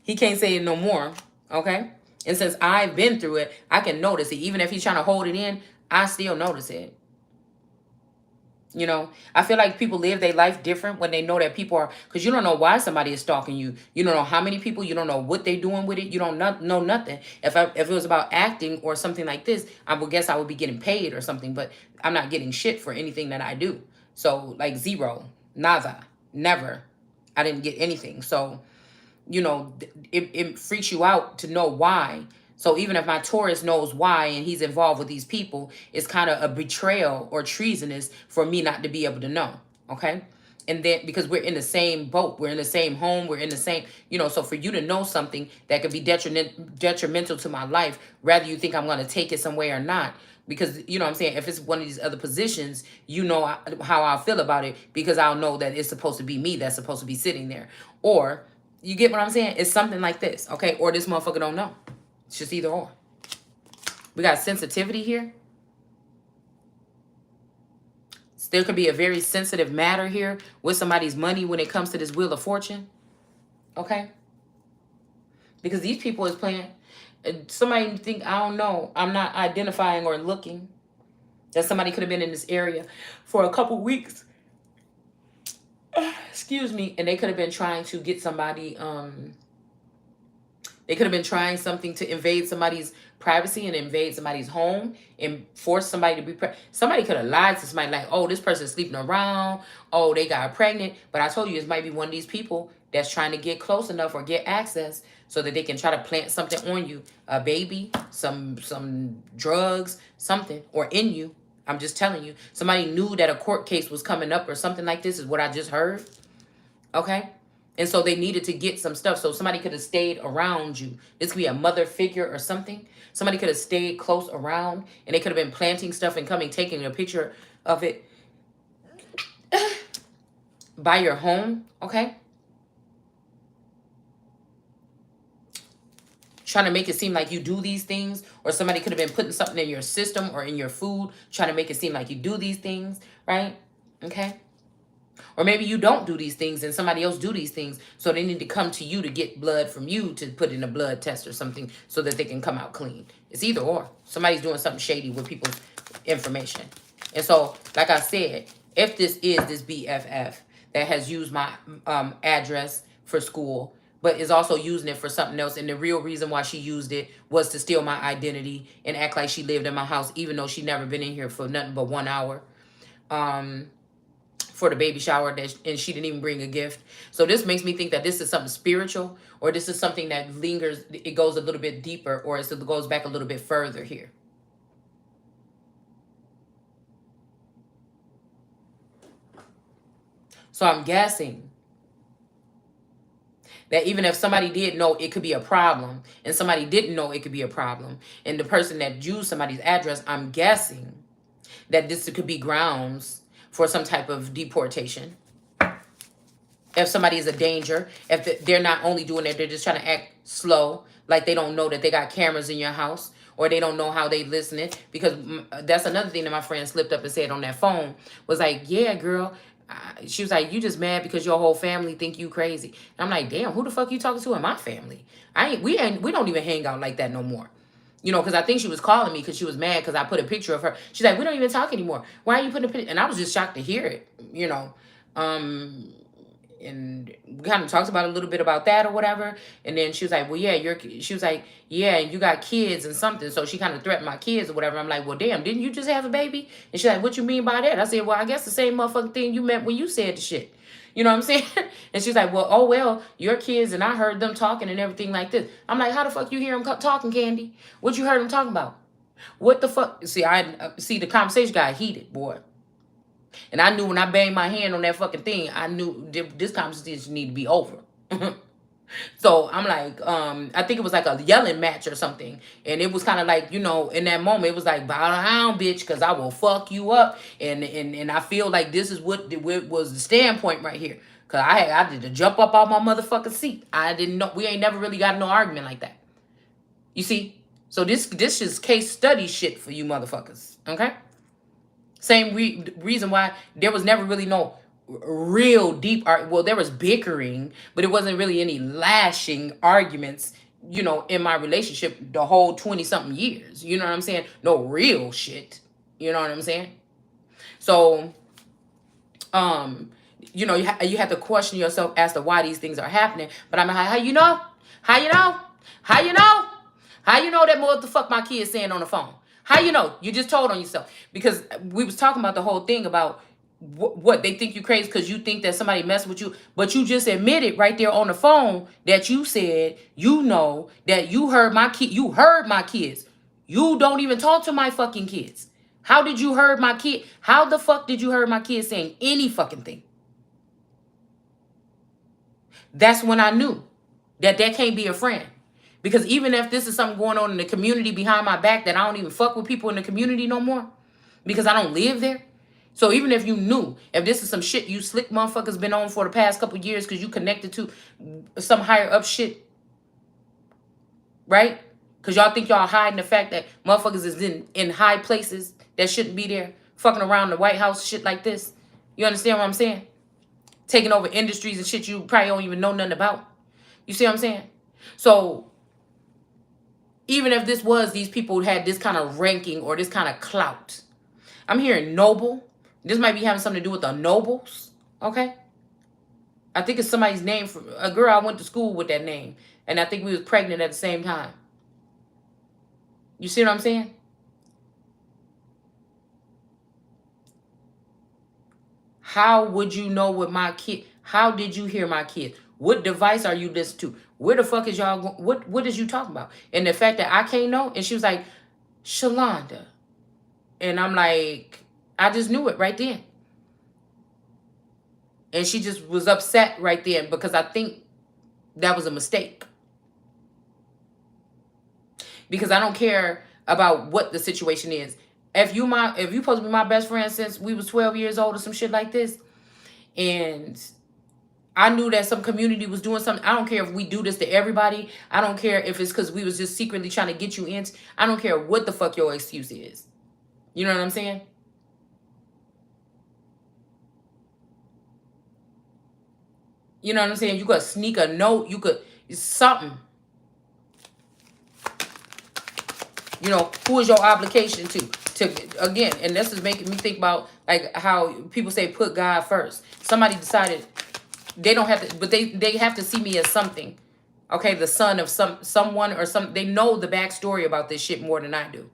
He can't say it no more. Okay? And since I've been through it, I can notice it. Even if he's trying to hold it in, I still notice it. You know, I feel like people live their life different when they know that people are, because you don't know why somebody is stalking you. You don't know how many people, you don't know what they're doing with it. You don't know nothing. If it was about acting or something like this, I would guess I would be getting paid or something, but I'm not getting shit for anything that I do. So like zero, nada, never. I didn't get anything. So, you know, it freaks you out to know why. So even if my Taurus knows why and he's involved with these people, it's kind of a betrayal or treasonous for me not to be able to know. Okay. And then because we're in the same boat, we're in the same home, we're in the same, you know, so for you to know something that could be detrimental to my life, rather you think I'm going to take it somewhere or not. Because, you know what I'm saying, if it's one of these other positions, you know how I feel about it because I'll know that it's supposed to be me that's supposed to be sitting there. Or, you get what I'm saying? It's something like this, okay? Or this motherfucker don't know. It's just either or. We got sensitivity here. There could be a very sensitive matter here with somebody's money when it comes to this Wheel of Fortune. Okay? Because these people is playing. Somebody think, I don't know. I'm not identifying or looking. That somebody could have been in this area for a couple weeks. Excuse me. And they could have been trying to get somebody... They could have been trying something to invade somebody's privacy and invade somebody's home and force somebody to be pregnant. Somebody could have lied to somebody like, oh, this person's sleeping around. Oh, they got pregnant. But I told you, this might be one of these people that's trying to get close enough or get access so that they can try to plant something on you. A baby, some drugs, something, or in you. I'm just telling you. Somebody knew that a court case was coming up or something like this is what I just heard. Okay? And so they needed to get some stuff. So somebody could have stayed around you. This could be a mother figure or something. Somebody could have stayed close around. And they could have been planting stuff and taking a picture of it by your home. Okay? Trying to make it seem like you do these things. Or somebody could have been putting something in your system or in your food. Trying to make it seem like you do these things. Right? Okay? Or maybe you don't do these things and somebody else do these things. So they need to come to you to get blood from you to put in a blood test or something so that they can come out clean. It's either or. Somebody's doing something shady with people's information. And so, like I said, if this is this BFF that has used my address for school, but is also using it for something else, and the real reason why she used it was to steal my identity and act like she lived in my house, even though she never been in here for nothing but 1 hour. For the baby shower, and she didn't even bring a gift. So this makes me think that this is something spiritual, or this is something that lingers, it goes a little bit deeper, or it goes back a little bit further here. So I'm guessing that even if somebody did know it could be a problem, and somebody didn't know it could be a problem, and the person that used somebody's address, I'm guessing that this could be grounds for some type of deportation. If somebody is a danger, if they're not only doing it, they're just trying to act slow, like they don't know that they got cameras in your house, or they don't know how they listening. Because that's another thing that my friend slipped up and said on that phone, was like, yeah, girl, she was like, you just mad because your whole family think you crazy. And I'm like, damn, who the fuck you talking to in my family? We don't even hang out like that no more. You know, because I think she was calling me because she was mad because I put a picture of her. She's like, we don't even talk anymore. Why are you putting a picture? And I was just shocked to hear it, you know. And we kind of talked about a little bit about that or whatever. And then she was like, well, yeah, she was like, yeah, you got kids and something. So she kind of threatened my kids or whatever. I'm like, well, damn, didn't you just have a baby? And she's like, what you mean by that? I said, well, I guess the same motherfucking thing you meant when you said the shit. You know what I'm saying? And she's like, well, oh, well, your kids, and I heard them talking and everything like this. I'm like, how the fuck you hear them talking, Candy? What you heard them talking about? What the fuck? See, the conversation got heated, boy. And I knew when I banged my hand on that fucking thing, I knew this conversation need to be over. So I'm like, I think it was like a yelling match or something. And it was kind of like, you know, in that moment, it was like, bow down, bitch, because I will fuck you up. And I feel like this is what was the standpoint right here. Because I did to jump up off my motherfucking seat. I didn't know. We ain't never really got no argument like that. You see? So this is case study shit for you motherfuckers. Okay? Same reason why there was never really no real deep well, there was bickering, but it wasn't really any lashing arguments, you know, in my relationship the whole 20 something years. You know what I'm saying? No real shit. You know what I'm saying? So you know, you have to question yourself as to why these things are happening. But I'm like, how you know? How you know? How you know? How you know that what the fuck my kid's saying on the phone? How you know? You just told on yourself. Because we was talking about the whole thing about what they think you crazy because you think that somebody messed with you. But you just admitted right there on the phone that you said, you know, that you heard my kid. You heard my kids. You don't even talk to my fucking kids. How did you heard my kid? How the fuck did you heard my kids saying any fucking thing? That's when I knew that can't be a friend. Because even if this is something going on in the community behind my back that I don't even fuck with people in the community no more because I don't live there. So even if you knew, if this is some shit you slick motherfuckers been on for the past couple years because you connected to some higher up shit, right? Because y'all think y'all hiding the fact that motherfuckers is in high places that shouldn't be there, fucking around the White House, shit like this. You understand what I'm saying? Taking over industries and shit you probably don't even know nothing about. You see what I'm saying? So even if this was these people who had this kind of ranking or this kind of clout, I'm hearing noble. This might be having something to do with the nobles, okay? I think it's somebody's name. For a girl I went to school with that name. And I think we was pregnant at the same time. You see what I'm saying? How would you know what my kid, how did you hear my kids? What device are you listening to? Where the fuck is y'all going? What is you talking about? And the fact that I can't know, and she was like, Shalonda. And I'm like, I just knew it right then. And she just was upset right then because I think that was a mistake. Because I don't care about what the situation is. If you supposed to be my best friend since we was 12 years old or some shit like this, and I knew that some community was doing something. I don't care if we do this to everybody. I don't care if it's because we was just secretly trying to get you in. I don't care what the fuck your excuse is. You know what I'm saying? You know what I'm saying? You could sneak a note. You could, something. You know, who is your obligation to, again, and this is making me think about like how people say put God first. Somebody decided they don't have to, but they have to see me as something. Okay, the son of someone or some, they know the backstory about this shit more than I do.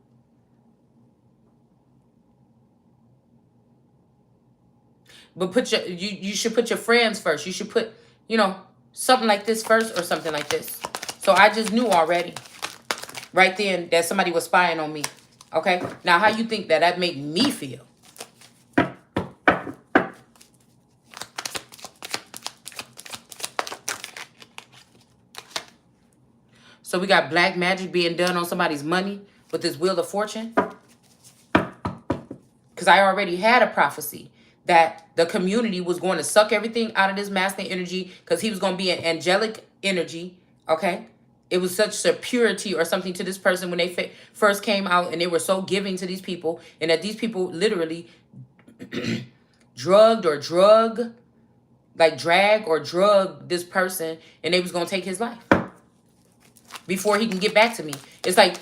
But put your, you should put your friends first. You should put, you know, something like this first or something like this. So I just knew already right then that somebody was spying on me. Okay, now how you think that made me feel? So we got black magic being done on somebody's money with this Wheel of Fortune. Because I already had a prophecy that the community was going to suck everything out of this masculine energy because he was going to be an angelic energy. Okay. It was such a purity or something to this person when they first came out, and they were so giving to these people, and that these people literally drug this person, and they was going to take his life before he can get back to me. It's like,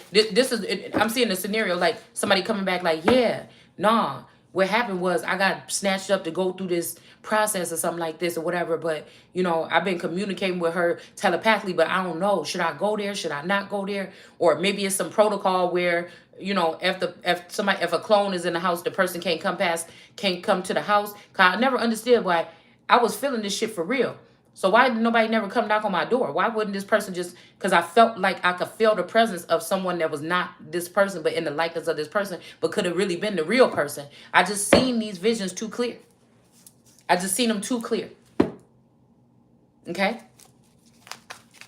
I'm seeing a scenario like somebody coming back like, yeah, nah, what happened was I got snatched up to go through this process or something like this or whatever. But, you know, I've been communicating with her telepathically, but I don't know. Should I go there? Should I not go there? Or maybe it's some protocol where, you know, if a clone is in the house, the person can't come to the house. 'Cause I never understood why I was feeling this shit for real. So why did nobody never come knock on my door? Why wouldn't this person just, because I felt like I could feel the presence of someone that was not this person, but in the likeness of this person, but could have really been the real person. I just seen these visions too clear. I just seen them too clear. Okay?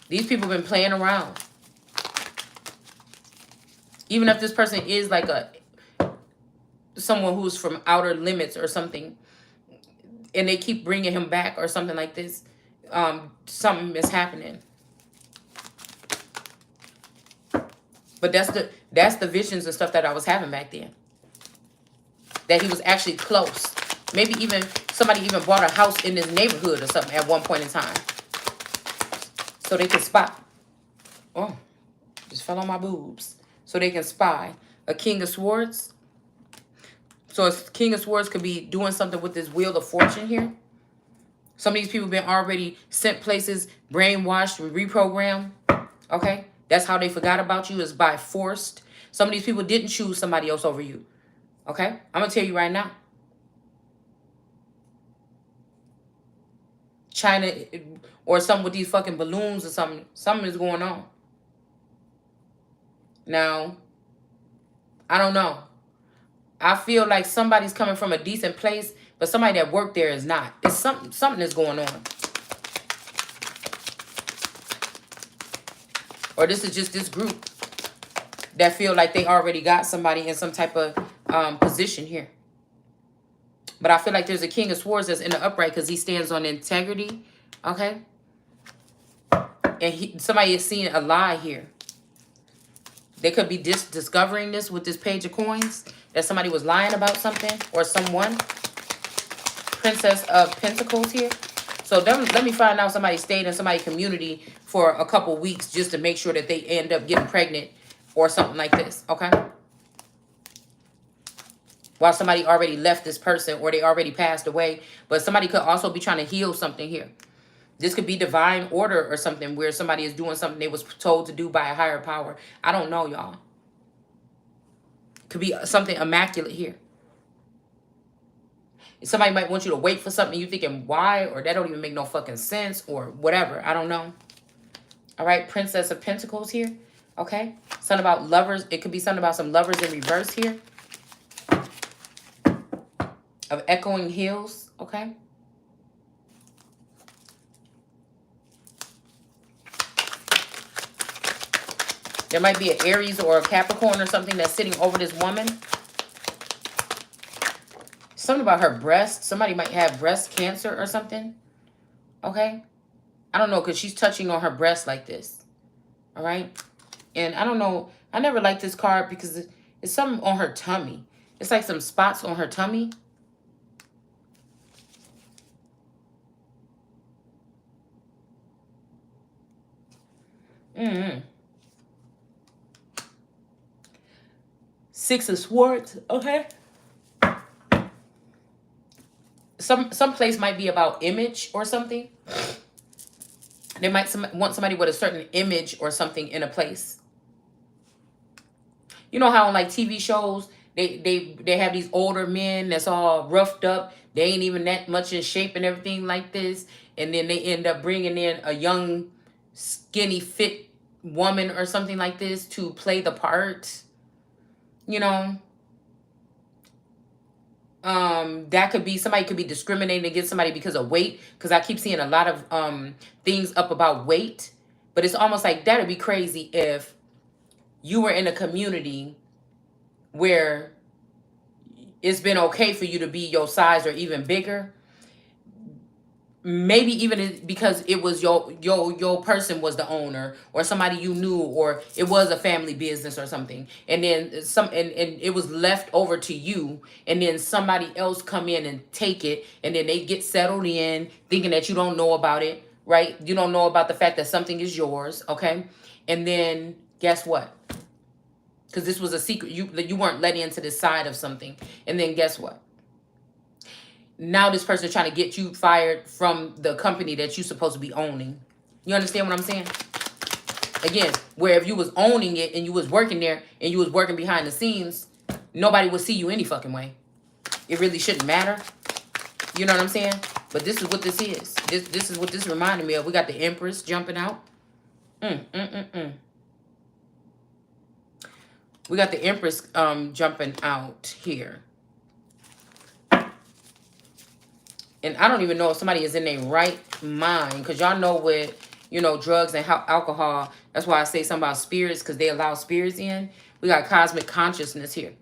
These people been playing around. Even if this person is like someone who's from outer limits or something, and they keep bringing him back or something like this, something is happening. But that's the visions and stuff that I was having back then. That he was actually close. Maybe even somebody even bought a house in this neighborhood or something at one point in time. So they could spot. Oh, just fell on my boobs. So they can spy. A King of Swords. So a King of Swords could be doing something with this Wheel of Fortune here. Some of these people been already sent places, brainwashed, reprogrammed. Okay? That's how they forgot about you, is by forced. Some of these people didn't choose somebody else over you. Okay? I'm going to tell you right now. China or something with these fucking balloons or something. Something is going on. Now, I don't know. I feel like somebody's coming from a decent place, but somebody that worked there is not. It's something is going on. Or this is just this group that feel like they already got somebody in some type of position here. But I feel like there's a King of Swords that's in the upright because he stands on integrity. Okay? And somebody is seeing a lie here. They could be discovering this with this Page of Coins. That somebody was lying about something or someone. Princess of Pentacles here. So let me find out somebody stayed in somebody's community for a couple weeks just to make sure that they end up getting pregnant or something like this. Okay? While somebody already left this person or they already passed away. But somebody could also be trying to heal something here. This could be divine order or something where somebody is doing something they was told to do by a higher power. I don't know, y'all. Could be something immaculate here. Somebody might want you to wait for something. You thinking, why? Or that don't even make no fucking sense or whatever. I don't know. All right, Princess of Pentacles here. Okay. Something about lovers. It could be something about some lovers in reverse here. Of echoing hills. Okay. There might be an Aries or a Capricorn or something that's sitting over this woman. Something about her breast. Somebody might have breast cancer or something. Okay. I don't know, because she's touching on her breast like this. All right. And I don't know. I never liked this card because it's something on her tummy. It's like some spots on her tummy. Mm-hmm. Six of Swords. Okay. Some place might be about image or something. They might want somebody with a certain image or something in a place. You know how on like TV shows they have these older men that's all roughed up. They ain't even that much in shape and everything like this, and then they end up bringing in a young, skinny, fit woman or something like this to play the part. You know, that could be somebody could be discriminating against somebody because of weight. Because I keep seeing a lot of things up about weight, but it's almost like that'd be crazy if you were in a community where it's been okay for you to be your size or even bigger. Maybe even because it was your person was the owner or somebody you knew, or it was a family business or something, and then and it was left over to you, and then somebody else come in and take it, and then they get settled in thinking that you don't know about it, right? You don't know about the fact that something is yours, okay? And then guess what? Because this was a secret, you weren't let into this side of something, and then guess what? Now this person is trying to get you fired from the company that you're supposed to be owning. You understand what I'm saying? Again, where if you was owning it and you was working there and you was working behind the scenes, nobody would see you any fucking way. It really shouldn't matter. You know what I'm saying? But this is what this is. This is what this reminded me of. We got the Empress jumping out. We got the Empress jumping out here. And I don't even know if somebody is in their right mind. Because y'all know with, you know, drugs and alcohol, that's why I say something about spirits, because they allow spirits in. We got cosmic consciousness here.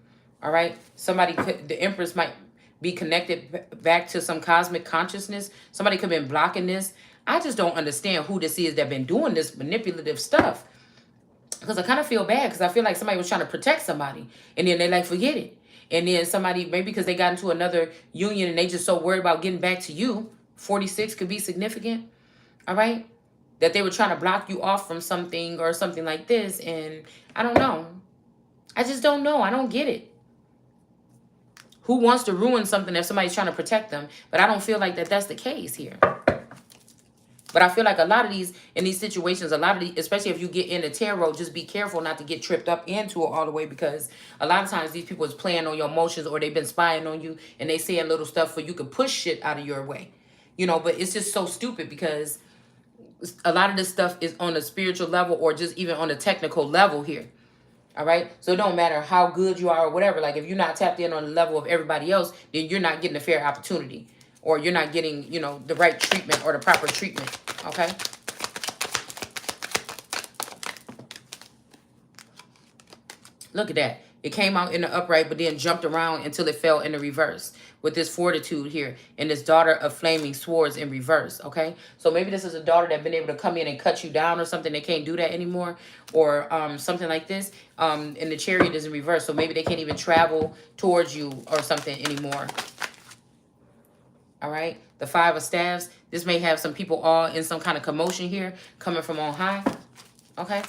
All right? Somebody could, the Empress might be connected back to some cosmic consciousness. Somebody could have been blocking this. I just don't understand who this is that been doing this manipulative stuff. Because I kind of feel bad, because I feel like somebody was trying to protect somebody. And then they like, forget it. And then somebody, maybe because they got into another union and they just so worried about getting back to you. 46 could be significant. All right? That they were trying to block you off from something or something like this. And I don't know. I just don't know. I don't get it. Who wants to ruin something if somebody's trying to protect them? But I don't feel like that's the case here. But I feel like a lot of these, in these situations, a lot of these, especially if you get into tarot, just be careful not to get tripped up into it all the way, because a lot of times these people is playing on your emotions, or they've been spying on you and they saying little stuff for you could push shit out of your way. You know, but it's just so stupid, because a lot of this stuff is on a spiritual level or just even on a technical level here. All right. So it don't matter how good you are or whatever. Like if you're not tapped in on the level of everybody else, then you're not getting a fair opportunity, or you're not getting, you know, the right treatment or the proper treatment. Okay. Look at that. It came out in the upright, but then jumped around until it fell in the reverse with this fortitude here and this daughter of flaming swords in reverse. Okay. So maybe this is a daughter that been able to come in and cut you down or something. They can't do that anymore, or something like this. And the chariot is in reverse. So maybe they can't even travel towards you or something anymore. All right. The Five of Staves. This may have some people all in some kind of commotion here coming from on high. Okay.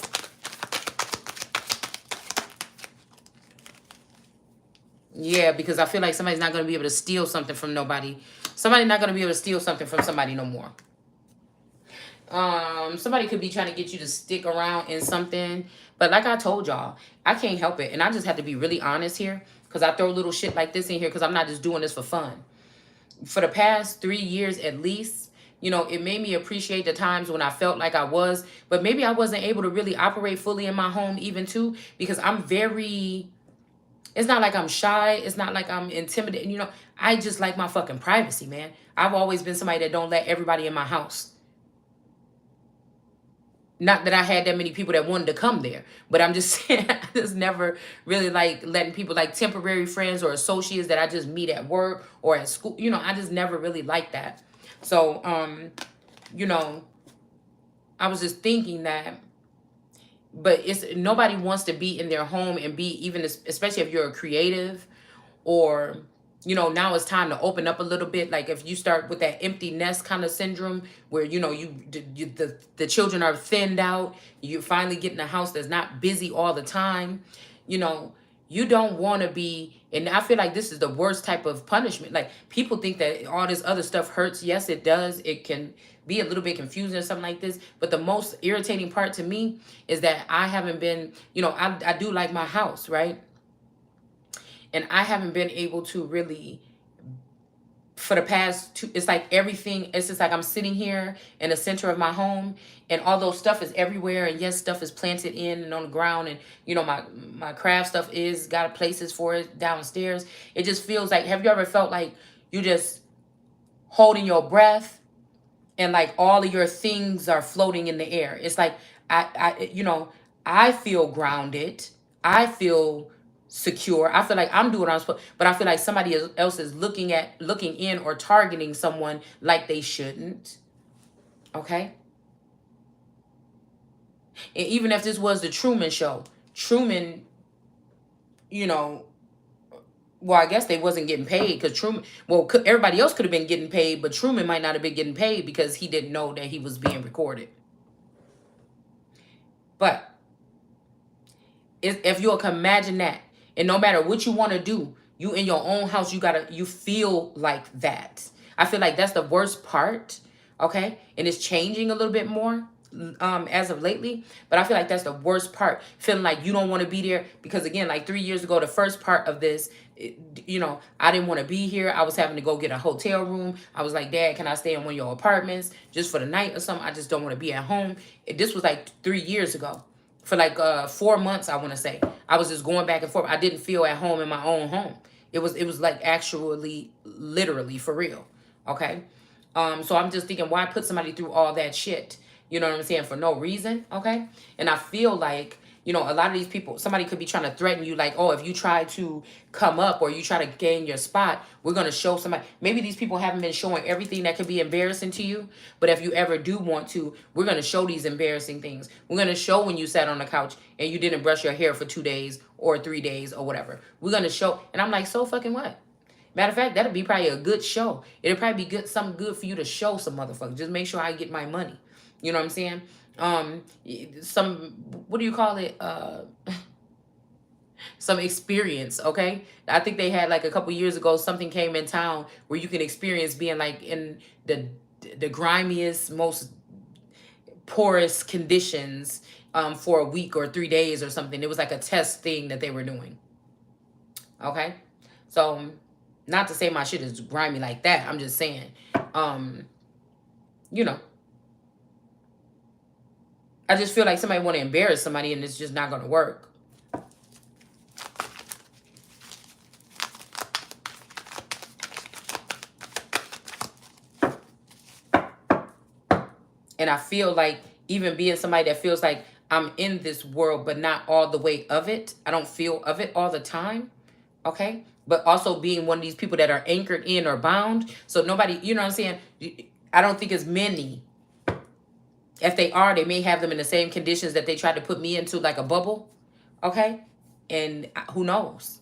Yeah, because I feel like somebody's not going to be able to steal something from nobody. Somebody's not going to be able to steal something from somebody no more. Somebody could be trying to get you to stick around in something. But like I told y'all, I can't help it. And I just have to be really honest here, because I throw little shit like this in here because I'm not just doing this for fun. For the past 3 years at least, you know, it made me appreciate the times when I felt like I was, but maybe I wasn't able to really operate fully in my home even too, because I'm very, it's not like I'm shy. It's not like I'm intimidated. You know, I just like my fucking privacy, man. I've always been somebody that don't let everybody in my house. Not that I had that many people that wanted to come there, but I'm just saying, I just never really like letting people, like temporary friends or associates that I just meet at work or at school. You know, I just never really liked that. So, you know, I was just thinking that, but it's nobody wants to be in their home and be, even especially if you're a creative or you know, now it's time to open up a little bit. Like if you start with that empty nest kind of syndrome where, you know, the children are thinned out, you're finally getting a house that's not busy all the time, you know, you don't want to be, and I feel like this is the worst type of punishment. Like people think that all this other stuff hurts. Yes, it does. It can be a little bit confusing or something like this. But the most irritating part to me is that I haven't been, you know, I do like my house, right? And I haven't been able to really, for the past two, it's like everything, it's just like I'm sitting here in the center of my home, and although stuff is everywhere, and yes, stuff is planted in and on the ground, and you know, my craft stuff is got places for it downstairs, it just feels like, have you ever felt like you just holding your breath and like all of your things are floating in the air? It's like you know, I feel grounded. I feel secure. I feel like I'm doing what I'm supposed, but I feel like somebody else is looking in or targeting someone like they shouldn't. Okay. And even if this was the Truman Show, Truman, you know, well, I guess they wasn't getting paid because Truman, well, everybody else could have been getting paid, but Truman might not have been getting paid because he didn't know that he was being recorded. But if you can imagine that, and no matter what you want to do, you in your own house, you feel like that. I feel like that's the worst part. Okay. And it's changing a little bit more as of lately, but I feel like that's the worst part, feeling like you don't want to be there because, again, like 3 years ago, the first part of this, you know, I didn't want to be here. I was having to go get a hotel room. I was like, Dad, can I stay in one of your apartments just for the night or something? I just don't want to be at home. This was like 3 years ago. For like 4 months, I want to say, I was just going back and forth. I didn't feel at home in my own home. It was like actually, literally, for real. Okay. So I'm just thinking, why put somebody through all that shit? You know what I'm saying? For no reason. Okay. And I feel like, you know, a lot of these people, somebody could be trying to threaten you like, oh, if you try to come up or you try to gain your spot, we're going to show somebody. Maybe these people haven't been showing everything that could be embarrassing to you. But if you ever do want to, we're going to show these embarrassing things. We're going to show when you sat on the couch and you didn't brush your hair for 2 days or 3 days or whatever. We're going to show. And I'm like, so fucking what? Matter of fact, that'll be probably a good show. It'll probably be good, something good for you to show some motherfuckers. Just make sure I get my money. You know what I'm saying? Some, what do you call it? Some experience, okay? I think they had like a couple years ago, something came in town where you can experience being like in the grimiest, most poorest conditions for a week or 3 days or something. It was like a test thing that they were doing. Okay? So, not to say my shit is grimy like that. I'm just saying, you know, I just feel like somebody want to embarrass somebody and it's just not going to work. And I feel like even being somebody that feels like I'm in this world, but not all the way of it. I don't feel of it all the time. Okay. But also being one of these people that are anchored in or bound. So nobody, you know what I'm saying? I don't think as many. If they are, they may have them in the same conditions that they tried to put me into, like a bubble. Okay. And who knows?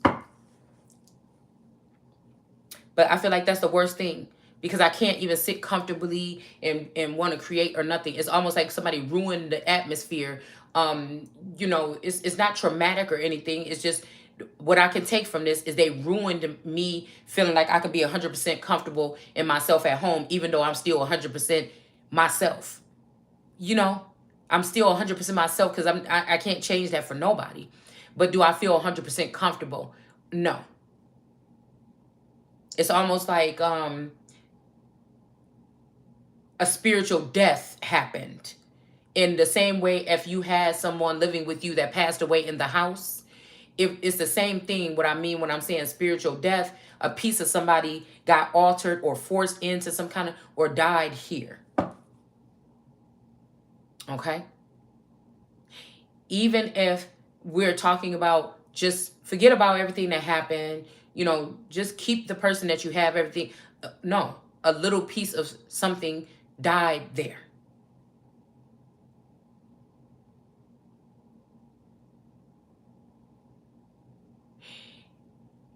But I feel like that's the worst thing because I can't even sit comfortably and want to create or nothing. It's almost like somebody ruined the atmosphere. You know, it's not traumatic or anything. It's just what I can take from this is they ruined me feeling like I could be 100% comfortable in myself at home, even though I'm still 100% myself. You know, I'm still 100% myself because I can't change that for nobody. But do I feel 100% comfortable? No. It's almost like a spiritual death happened. In the same way, if you had someone living with you that passed away in the house, it's the same thing. What I mean when I'm saying spiritual death, a piece of somebody got altered or forced into some kind of, or died here. Okay? Even if we're talking about just forget about everything that happened, you know, just keep the person that you have, everything. No, a little piece of something died there.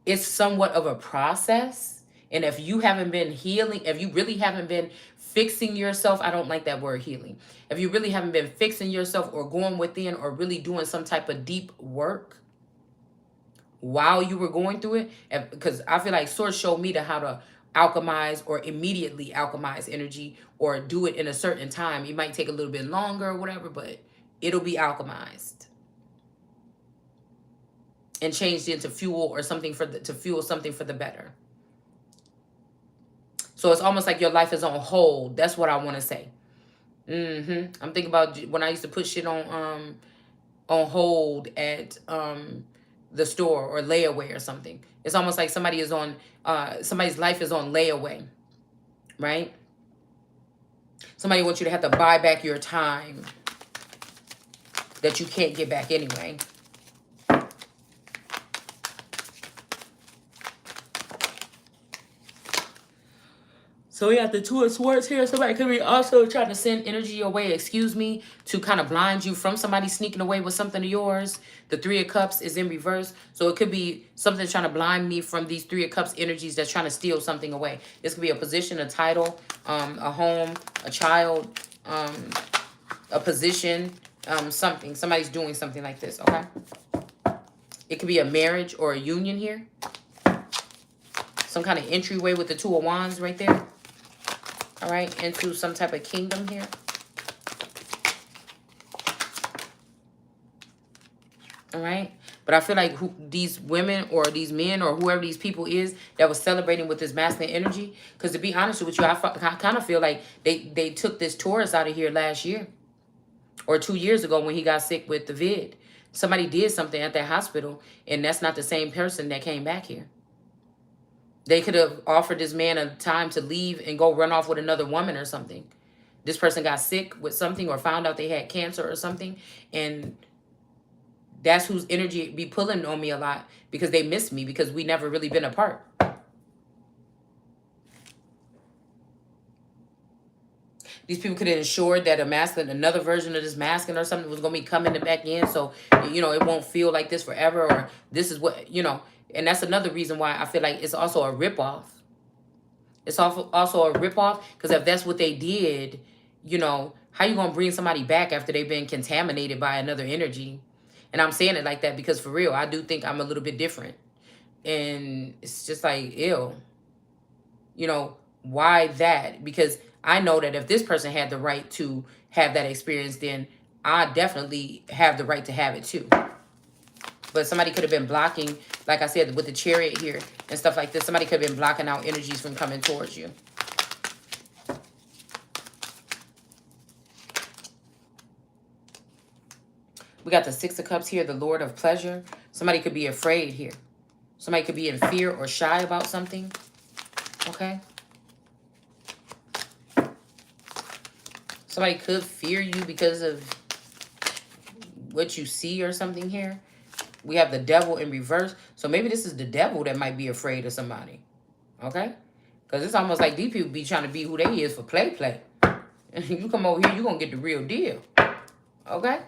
it's somewhat of a process. And if you haven't been healing, if you really haven't been fixing yourself, I don't like that word healing. If you really haven't been fixing yourself or going within or really doing some type of deep work while you were going through it, because I feel like Source showed me how to alchemize or immediately alchemize energy or do it in a certain time. It might take a little bit longer or whatever, but it'll be alchemized and changed into fuel or something to fuel something for the better. So it's almost like your life is on hold. That's what I want to say. I'm thinking about when I used to put shit on hold at the store or layaway or something. It's almost like somebody's life is on layaway, right? Somebody wants you to have to buy back your time that you can't get back anyway. So we got the Two of Swords here. Somebody could be also trying to send energy your way, excuse me, to kind of blind you from somebody sneaking away with something of yours. The Three of Cups is in reverse. So it could be something trying to blind me from these Three of Cups energies that's trying to steal something away. This could be a position, a title, a home, a child, a position, something. Somebody's doing something like this, okay? It could be a marriage or a union here. Some kind of entryway with the Two of Wands right there. All right, into some type of kingdom here. All right. But I feel like these women or these men or whoever these people is that was celebrating with this masculine energy. Because to be honest with you, I kind of feel like they took this Taurus out of here last year. Or 2 years ago when he got sick with the vid. Somebody did something at that hospital. And that's not the same person that came back here. They could have offered this man a time to leave and go run off with another woman or something. This person got sick with something or found out they had cancer or something. And that's whose energy be pulling on me a lot because they miss me because we never really been apart. These people could have ensured that another version of this masculine or something was going to be coming back in. So, it won't feel like this forever or this is what, and that's another reason why I feel like it's also a ripoff. It's also a ripoff because if that's what they did, how you going to bring somebody back after they've been contaminated by another energy? And I'm saying it like that because for real, I do think I'm a little bit different. And it's just like, ew. Why that? Because I know that if this person had the right to have that experience, then I definitely have the right to have it too. But somebody could have been blocking, like I said, with the Chariot here and stuff like this. Somebody could have been blocking out energies from coming towards you. We got the Six of Cups here, the Lord of Pleasure. Somebody could be afraid here. Somebody could be in fear or shy about something. Okay? Somebody could fear you because of what you see or something here. We have the Devil in reverse. So maybe this is the devil that might be afraid of somebody. Okay? Because it's almost like these people be trying to be who they is for play. You come over here, you're going to get the real deal. Okay?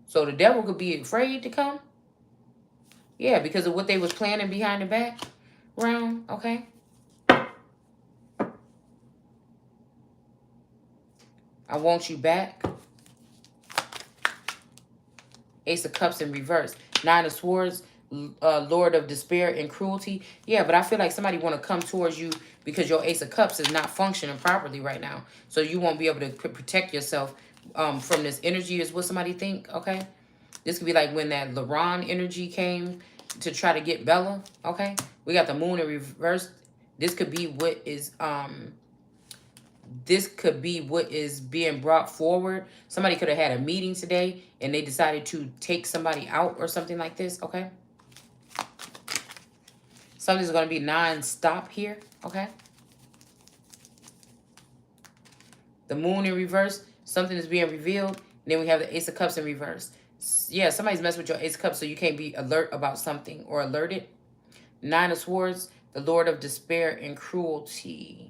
So the devil could be afraid to come. Yeah, because of what they was planning behind the background. Okay? I want you back. Ace of Cups in reverse. Nine of Swords, Lord of Despair and Cruelty. Yeah, but I feel like somebody want to come towards you because your Ace of Cups is not functioning properly right now. So you won't be able to protect yourself from this energy is what somebody think, okay? This could be like when that LaRon energy came to try to get Bella, okay? We got the Moon in reverse. This could be what is... This could be what is being brought forward. Somebody could have had a meeting today and they decided to take somebody out or something like this, okay? Something's going to be non-stop here, okay? The Moon in reverse. Something is being revealed. And then we have the Ace of Cups in reverse. Yeah, somebody's messing with your Ace of Cups so you can't be alert about something or alerted. Nine of Swords. The Lord of Despair and Cruelty.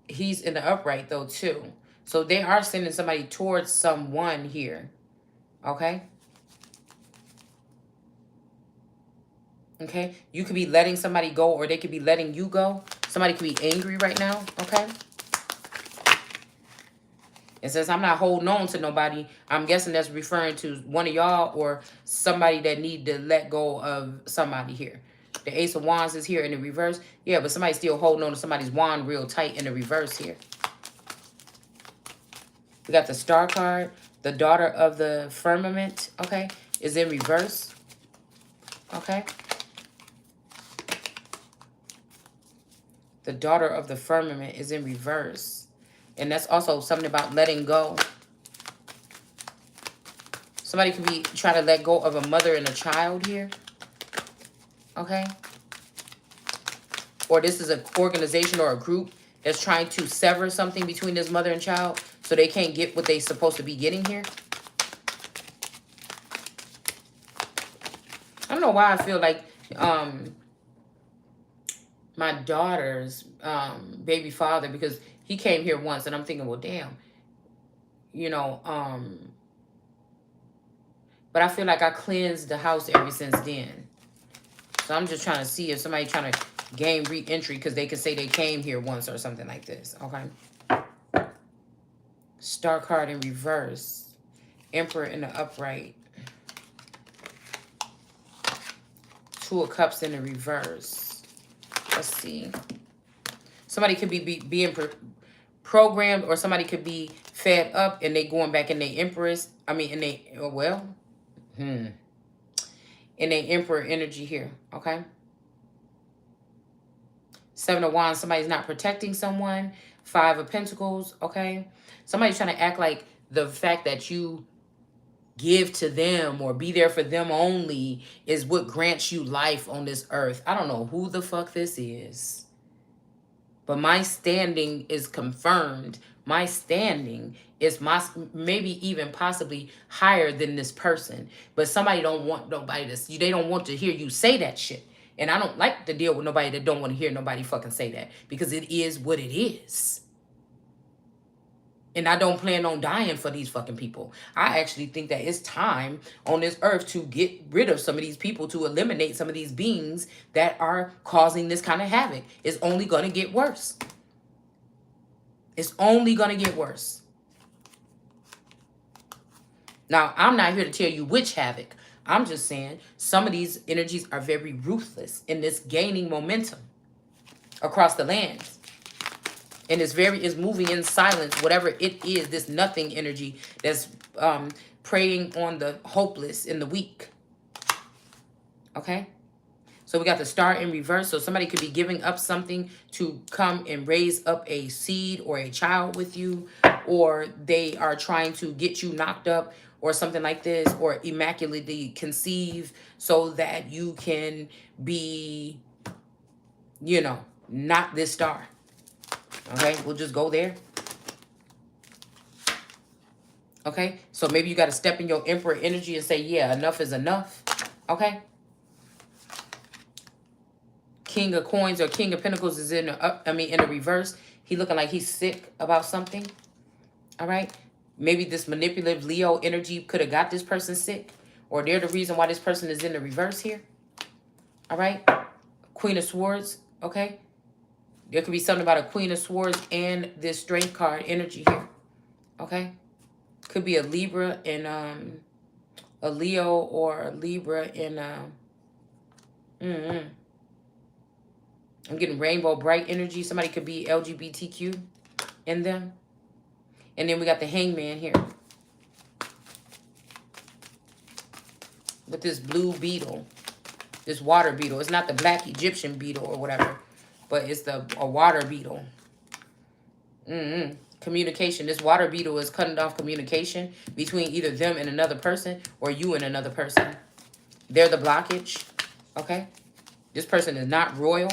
He's in the upright though too. So they are sending somebody towards someone here. Okay? Okay? You could be letting somebody go, or they could be letting you go. Somebody could be angry right now. Okay? And since I'm not holding on to nobody, I'm guessing that's referring to one of y'all or somebody that need to let go of somebody here. The Ace of Wands is here in the reverse. Yeah, but somebody's still holding on to somebody's wand real tight in the reverse here. We got the Star card. The Daughter of the Firmament, okay, is in reverse. Okay. The Daughter of the Firmament is in reverse. And that's also something about letting go. Somebody could be trying to let go of a mother and a child here. Okay. Or this is an organization or a group that's trying to sever something between this mother and child so they can't get what they're supposed to be getting here. I don't know why I feel like my daughter's baby father, because he came here once and I'm thinking, well, damn, you know, but I feel like I cleansed the house ever since then. So I'm just trying to see if somebody trying to gain re-entry because they could say they came here once or something like this. Okay. Star card in reverse. Emperor in the upright. Two of Cups in the reverse. Let's see. Somebody could be being programmed, or somebody could be fed up and they going back in their Empress. I mean, in they, well, in their Emperor energy here. Okay. Seven of Wands, somebody's not protecting someone. Five of Pentacles, okay? Somebody's trying to act like the fact that you give to them or be there for them only is what grants you life on this earth. I don't know who the fuck this is. But my standing is confirmed. My standing is maybe even possibly higher than this person. But somebody don't want nobody to, they don't want to hear you say that shit. And I don't like to deal with nobody that don't want to hear nobody fucking say that. Because it is what it is. And I don't plan on dying for these fucking people. I actually think that it's time on this earth to get rid of some of these people, to eliminate some of these beings that are causing this kind of havoc. It's only going to get worse. It's only going to get worse. Now, I'm not here to tell you which havoc. I'm just saying some of these energies are very ruthless in this gaining momentum across the lands. And it's moving in silence, whatever it is, this nothing energy that's preying on the hopeless and the weak. Okay? So we got the Star in reverse. So somebody could be giving up something to come and raise up a seed or a child with you. Or they are trying to get you knocked up or something like this. Or immaculately conceive so that you can be, you know, not this star. Okay, we'll just go there. Okay, so maybe you got to step in your Emperor energy and say, yeah, enough is enough. Okay. King of Coins or King of Pentacles is in the in the reverse. He looking like he's sick about something. All right. Maybe this manipulative Leo energy could have got this person sick, or they're the reason why this person is in the reverse here. All right. Queen of Swords. Okay. There could be something about a Queen of Swords and this Strength card energy here. Okay. Could be a Libra and a Leo, or a Libra and I'm getting rainbow bright energy. Somebody could be LGBTQ in them. And then we got the Hangman here. With this blue beetle. This water beetle. It's not the black Egyptian beetle or whatever. But it's a water beetle. Communication. This water beetle is cutting off communication between either them and another person or you and another person. They're the blockage. Okay? This person is not royal.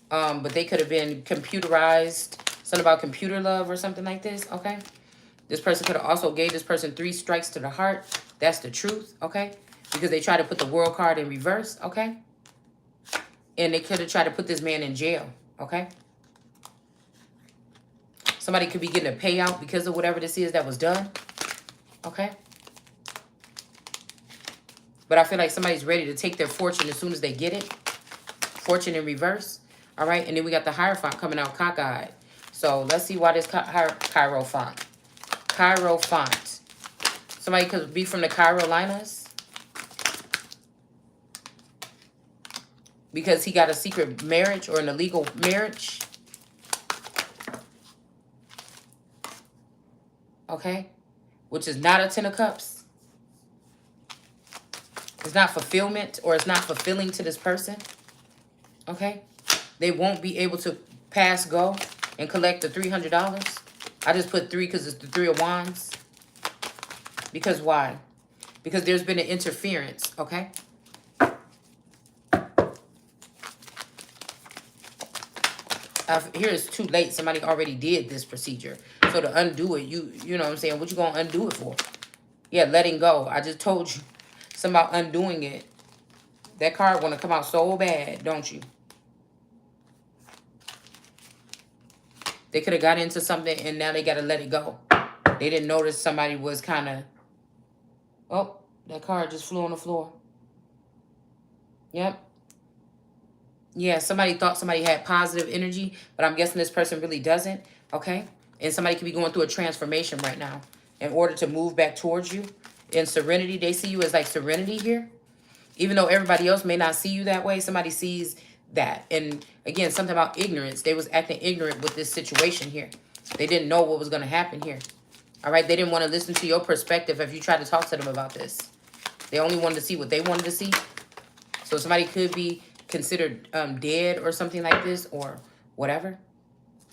But they could have been computerized. Something about computer love or something like this. Okay? This person could have also gave this person 3 strikes to the heart. That's the truth. Okay? Because they tried to put the World card in reverse. Okay? And they could have tried to put this man in jail. Okay? Somebody could be getting a payout because of whatever this is that was done. Okay? But I feel like somebody's ready to take their fortune as soon as they get it. Fortune in reverse. All right. And then we got the Hierophant coming out cockeyed. So let's see why this Hierophant. Hierophant. Somebody could be from the Carolinas. Because he got a secret marriage or an illegal marriage. Okay. Which is not a Ten of Cups. It's not fulfillment, or it's not fulfilling to this person. Okay. They won't be able to pass go and collect the $300. I just put 3 because it's the 3 of Wands. Because why? Because there's been an interference. Okay. Here it's too late. Somebody already did this procedure. So to undo it, you know what I'm saying? What you gonna undo it for? Yeah, letting go. I just told you something about undoing it. That card want to come out so bad, don't you? They could have got into something and now they got to let it go. They didn't notice somebody was kind of... Oh, that card just flew on the floor. Yep. Yeah, somebody thought somebody had positive energy, but I'm guessing this person really doesn't. Okay? And somebody could be going through a transformation right now in order to move back towards you. In serenity, they see you as like serenity here. Even though everybody else may not see you that way, somebody sees that. And again, something about ignorance. They was acting ignorant with this situation here. They didn't know what was going to happen here. All right? They didn't want to listen to your perspective if you tried to talk to them about this. They only wanted to see what they wanted to see. So somebody could be considered dead or something like this or whatever.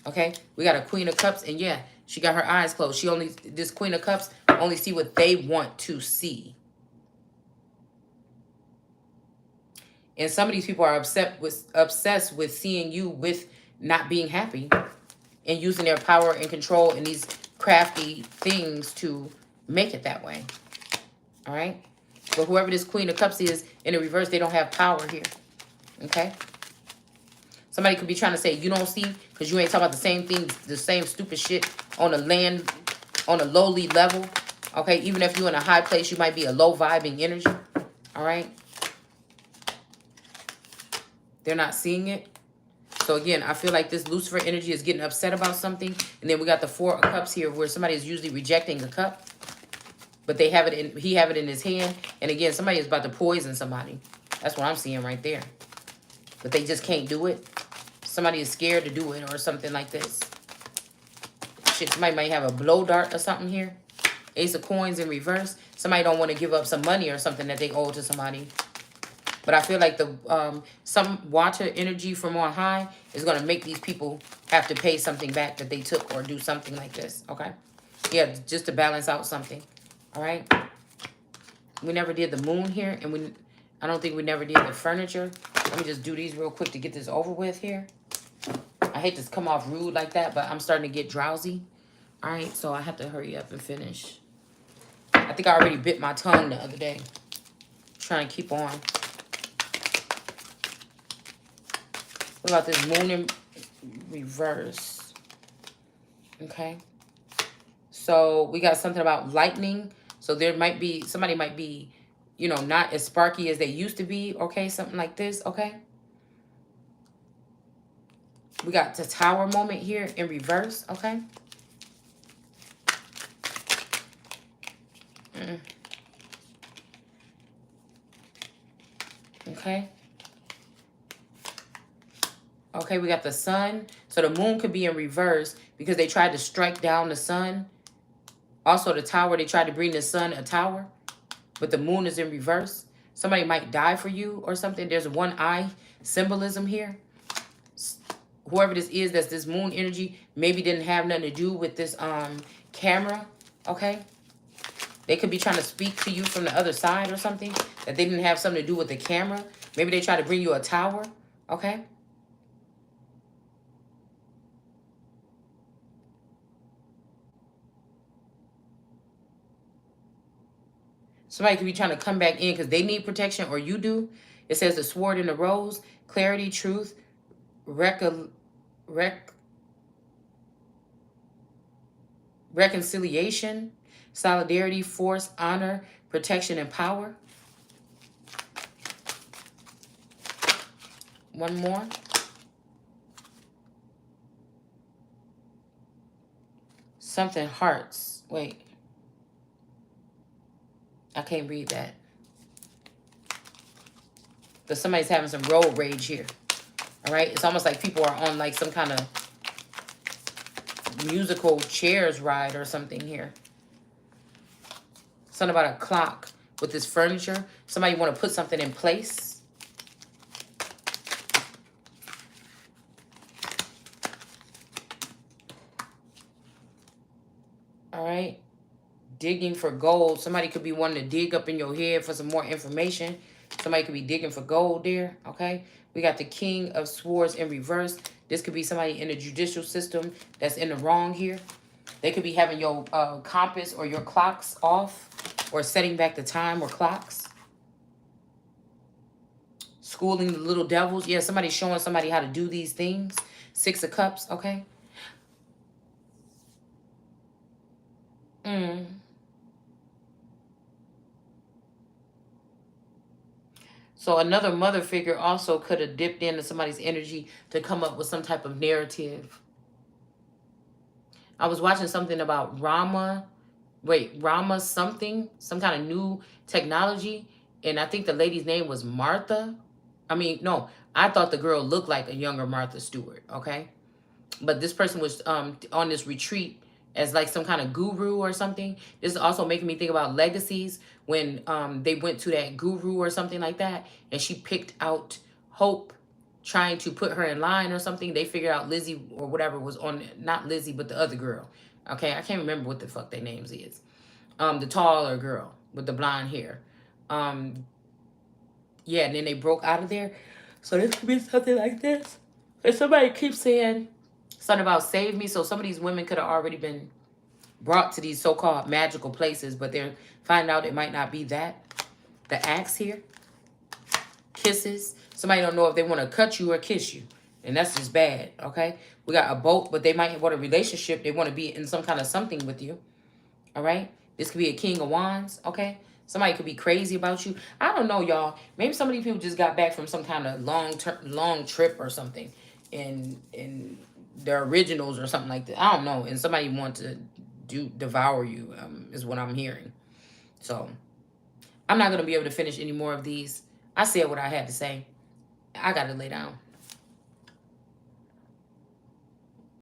Okay? We got a Queen of Cups. And yeah, she got her eyes closed. This Queen of Cups only see what they want to see. And some of these people are obsessed with seeing you with not being happy and using their power and control and these crafty things to make it that way. All right? But whoever this Queen of Cups is, in the reverse, they don't have power here. Okay? Somebody could be trying to say, you don't see, because you ain't talking about the same thing, the same stupid shit on a lowly level. Okay? Even if you're in a high place, you might be a low vibing energy. All right? They're not seeing it. So again, I feel like this Lucifer energy is getting upset about something. And then we got the Four of Cups here where somebody is usually rejecting the cup. But he have it in his hand. And again, somebody is about to poison somebody. That's what I'm seeing right there. But they just can't do it. Somebody is scared to do it or something like this. Shit, somebody might have a blow dart or something here. Ace of Coins in reverse. Somebody don't want to give up some money or something that they owe to somebody. But I feel like some water energy from on high is going to make these people have to pay something back that they took or do something like this, okay? Yeah, just to balance out something, all right? We never did the moon here, and I don't think we never did the furniture. Let me just do these real quick to get this over with here. I hate to come off rude like that, but I'm starting to get drowsy, all right? So I have to hurry up and finish. I think I already bit my tongue the other day. Trying to keep on. What about this moon in reverse? Okay. So we got something about lightning. So there might be, somebody might be, you know, not as sparky as they used to be. Okay. Something like this. Okay. We got the Tower moment here in reverse. Okay. Okay. Okay, we got the sun. So the moon could be in reverse because they tried to strike down the sun. Also the tower, they tried to bring the sun a tower. But the moon is in reverse. Somebody might die for you or something. There's one eye symbolism here. Whoever this is, that's this moon energy, maybe didn't have nothing to do with this camera. Okay? They could be trying to speak to you from the other side or something. That they didn't have something to do with the camera. Maybe they tried to bring you a tower. Okay? Somebody could be trying to come back in because they need protection or you do. It says the sword and the rose, clarity, truth, reconciliation, solidarity, force, honor, protection, and power. One more. Something hearts. Wait. I can't read that. But somebody's having some road rage here. All right? It's almost like people are on like some kind of musical chairs ride or something here. Something about a clock with this furniture. Somebody want to put something in place. All right. Digging for gold. Somebody could be wanting to dig up in your head for some more information. Somebody could be digging for gold there. Okay. We got the King of Swords in reverse. This could be somebody in the judicial system that's in the wrong here. They could be having your compass or your clocks off, or setting back the time or clocks. Schooling the little devils. Yeah, somebody's showing somebody how to do these things. Six of Cups, okay? So another mother figure also could have dipped into somebody's energy to come up with some type of narrative. I was watching something about Rama something, some kind of new technology. And I think the lady's name was Martha. I mean, no, I thought the girl looked like a younger Martha Stewart, okay? But this person was on this retreat as like some kind of guru or something. This is also making me think about legacies when they went to that guru or something like that, and she picked out Hope, trying to put her in line or something. They figured out Lizzie or whatever was on, not Lizzie, but the other girl. Okay, I can't remember what the fuck their names is. The taller girl with the blonde hair. Yeah, and then they broke out of there. So this could be something like this. And somebody keeps saying something about save me. So some of these women could have already been brought to these so-called magical places, but they're finding out it might not be that. The axe here. Kisses. Somebody don't know if they want to cut you or kiss you. And that's just bad, okay? We got a boat, but they might want a relationship. They want to be in some kind of something with you, all right? This could be a King of Wands, okay? Somebody could be crazy about you. I don't know, y'all. Maybe some of these people just got back from some kind of long trip or something, in their originals or something like that. I don't know. And somebody wants to devour you, is what I'm hearing. So I'm not gonna be able to finish any more of these. I said what I had to say. I gotta lay down.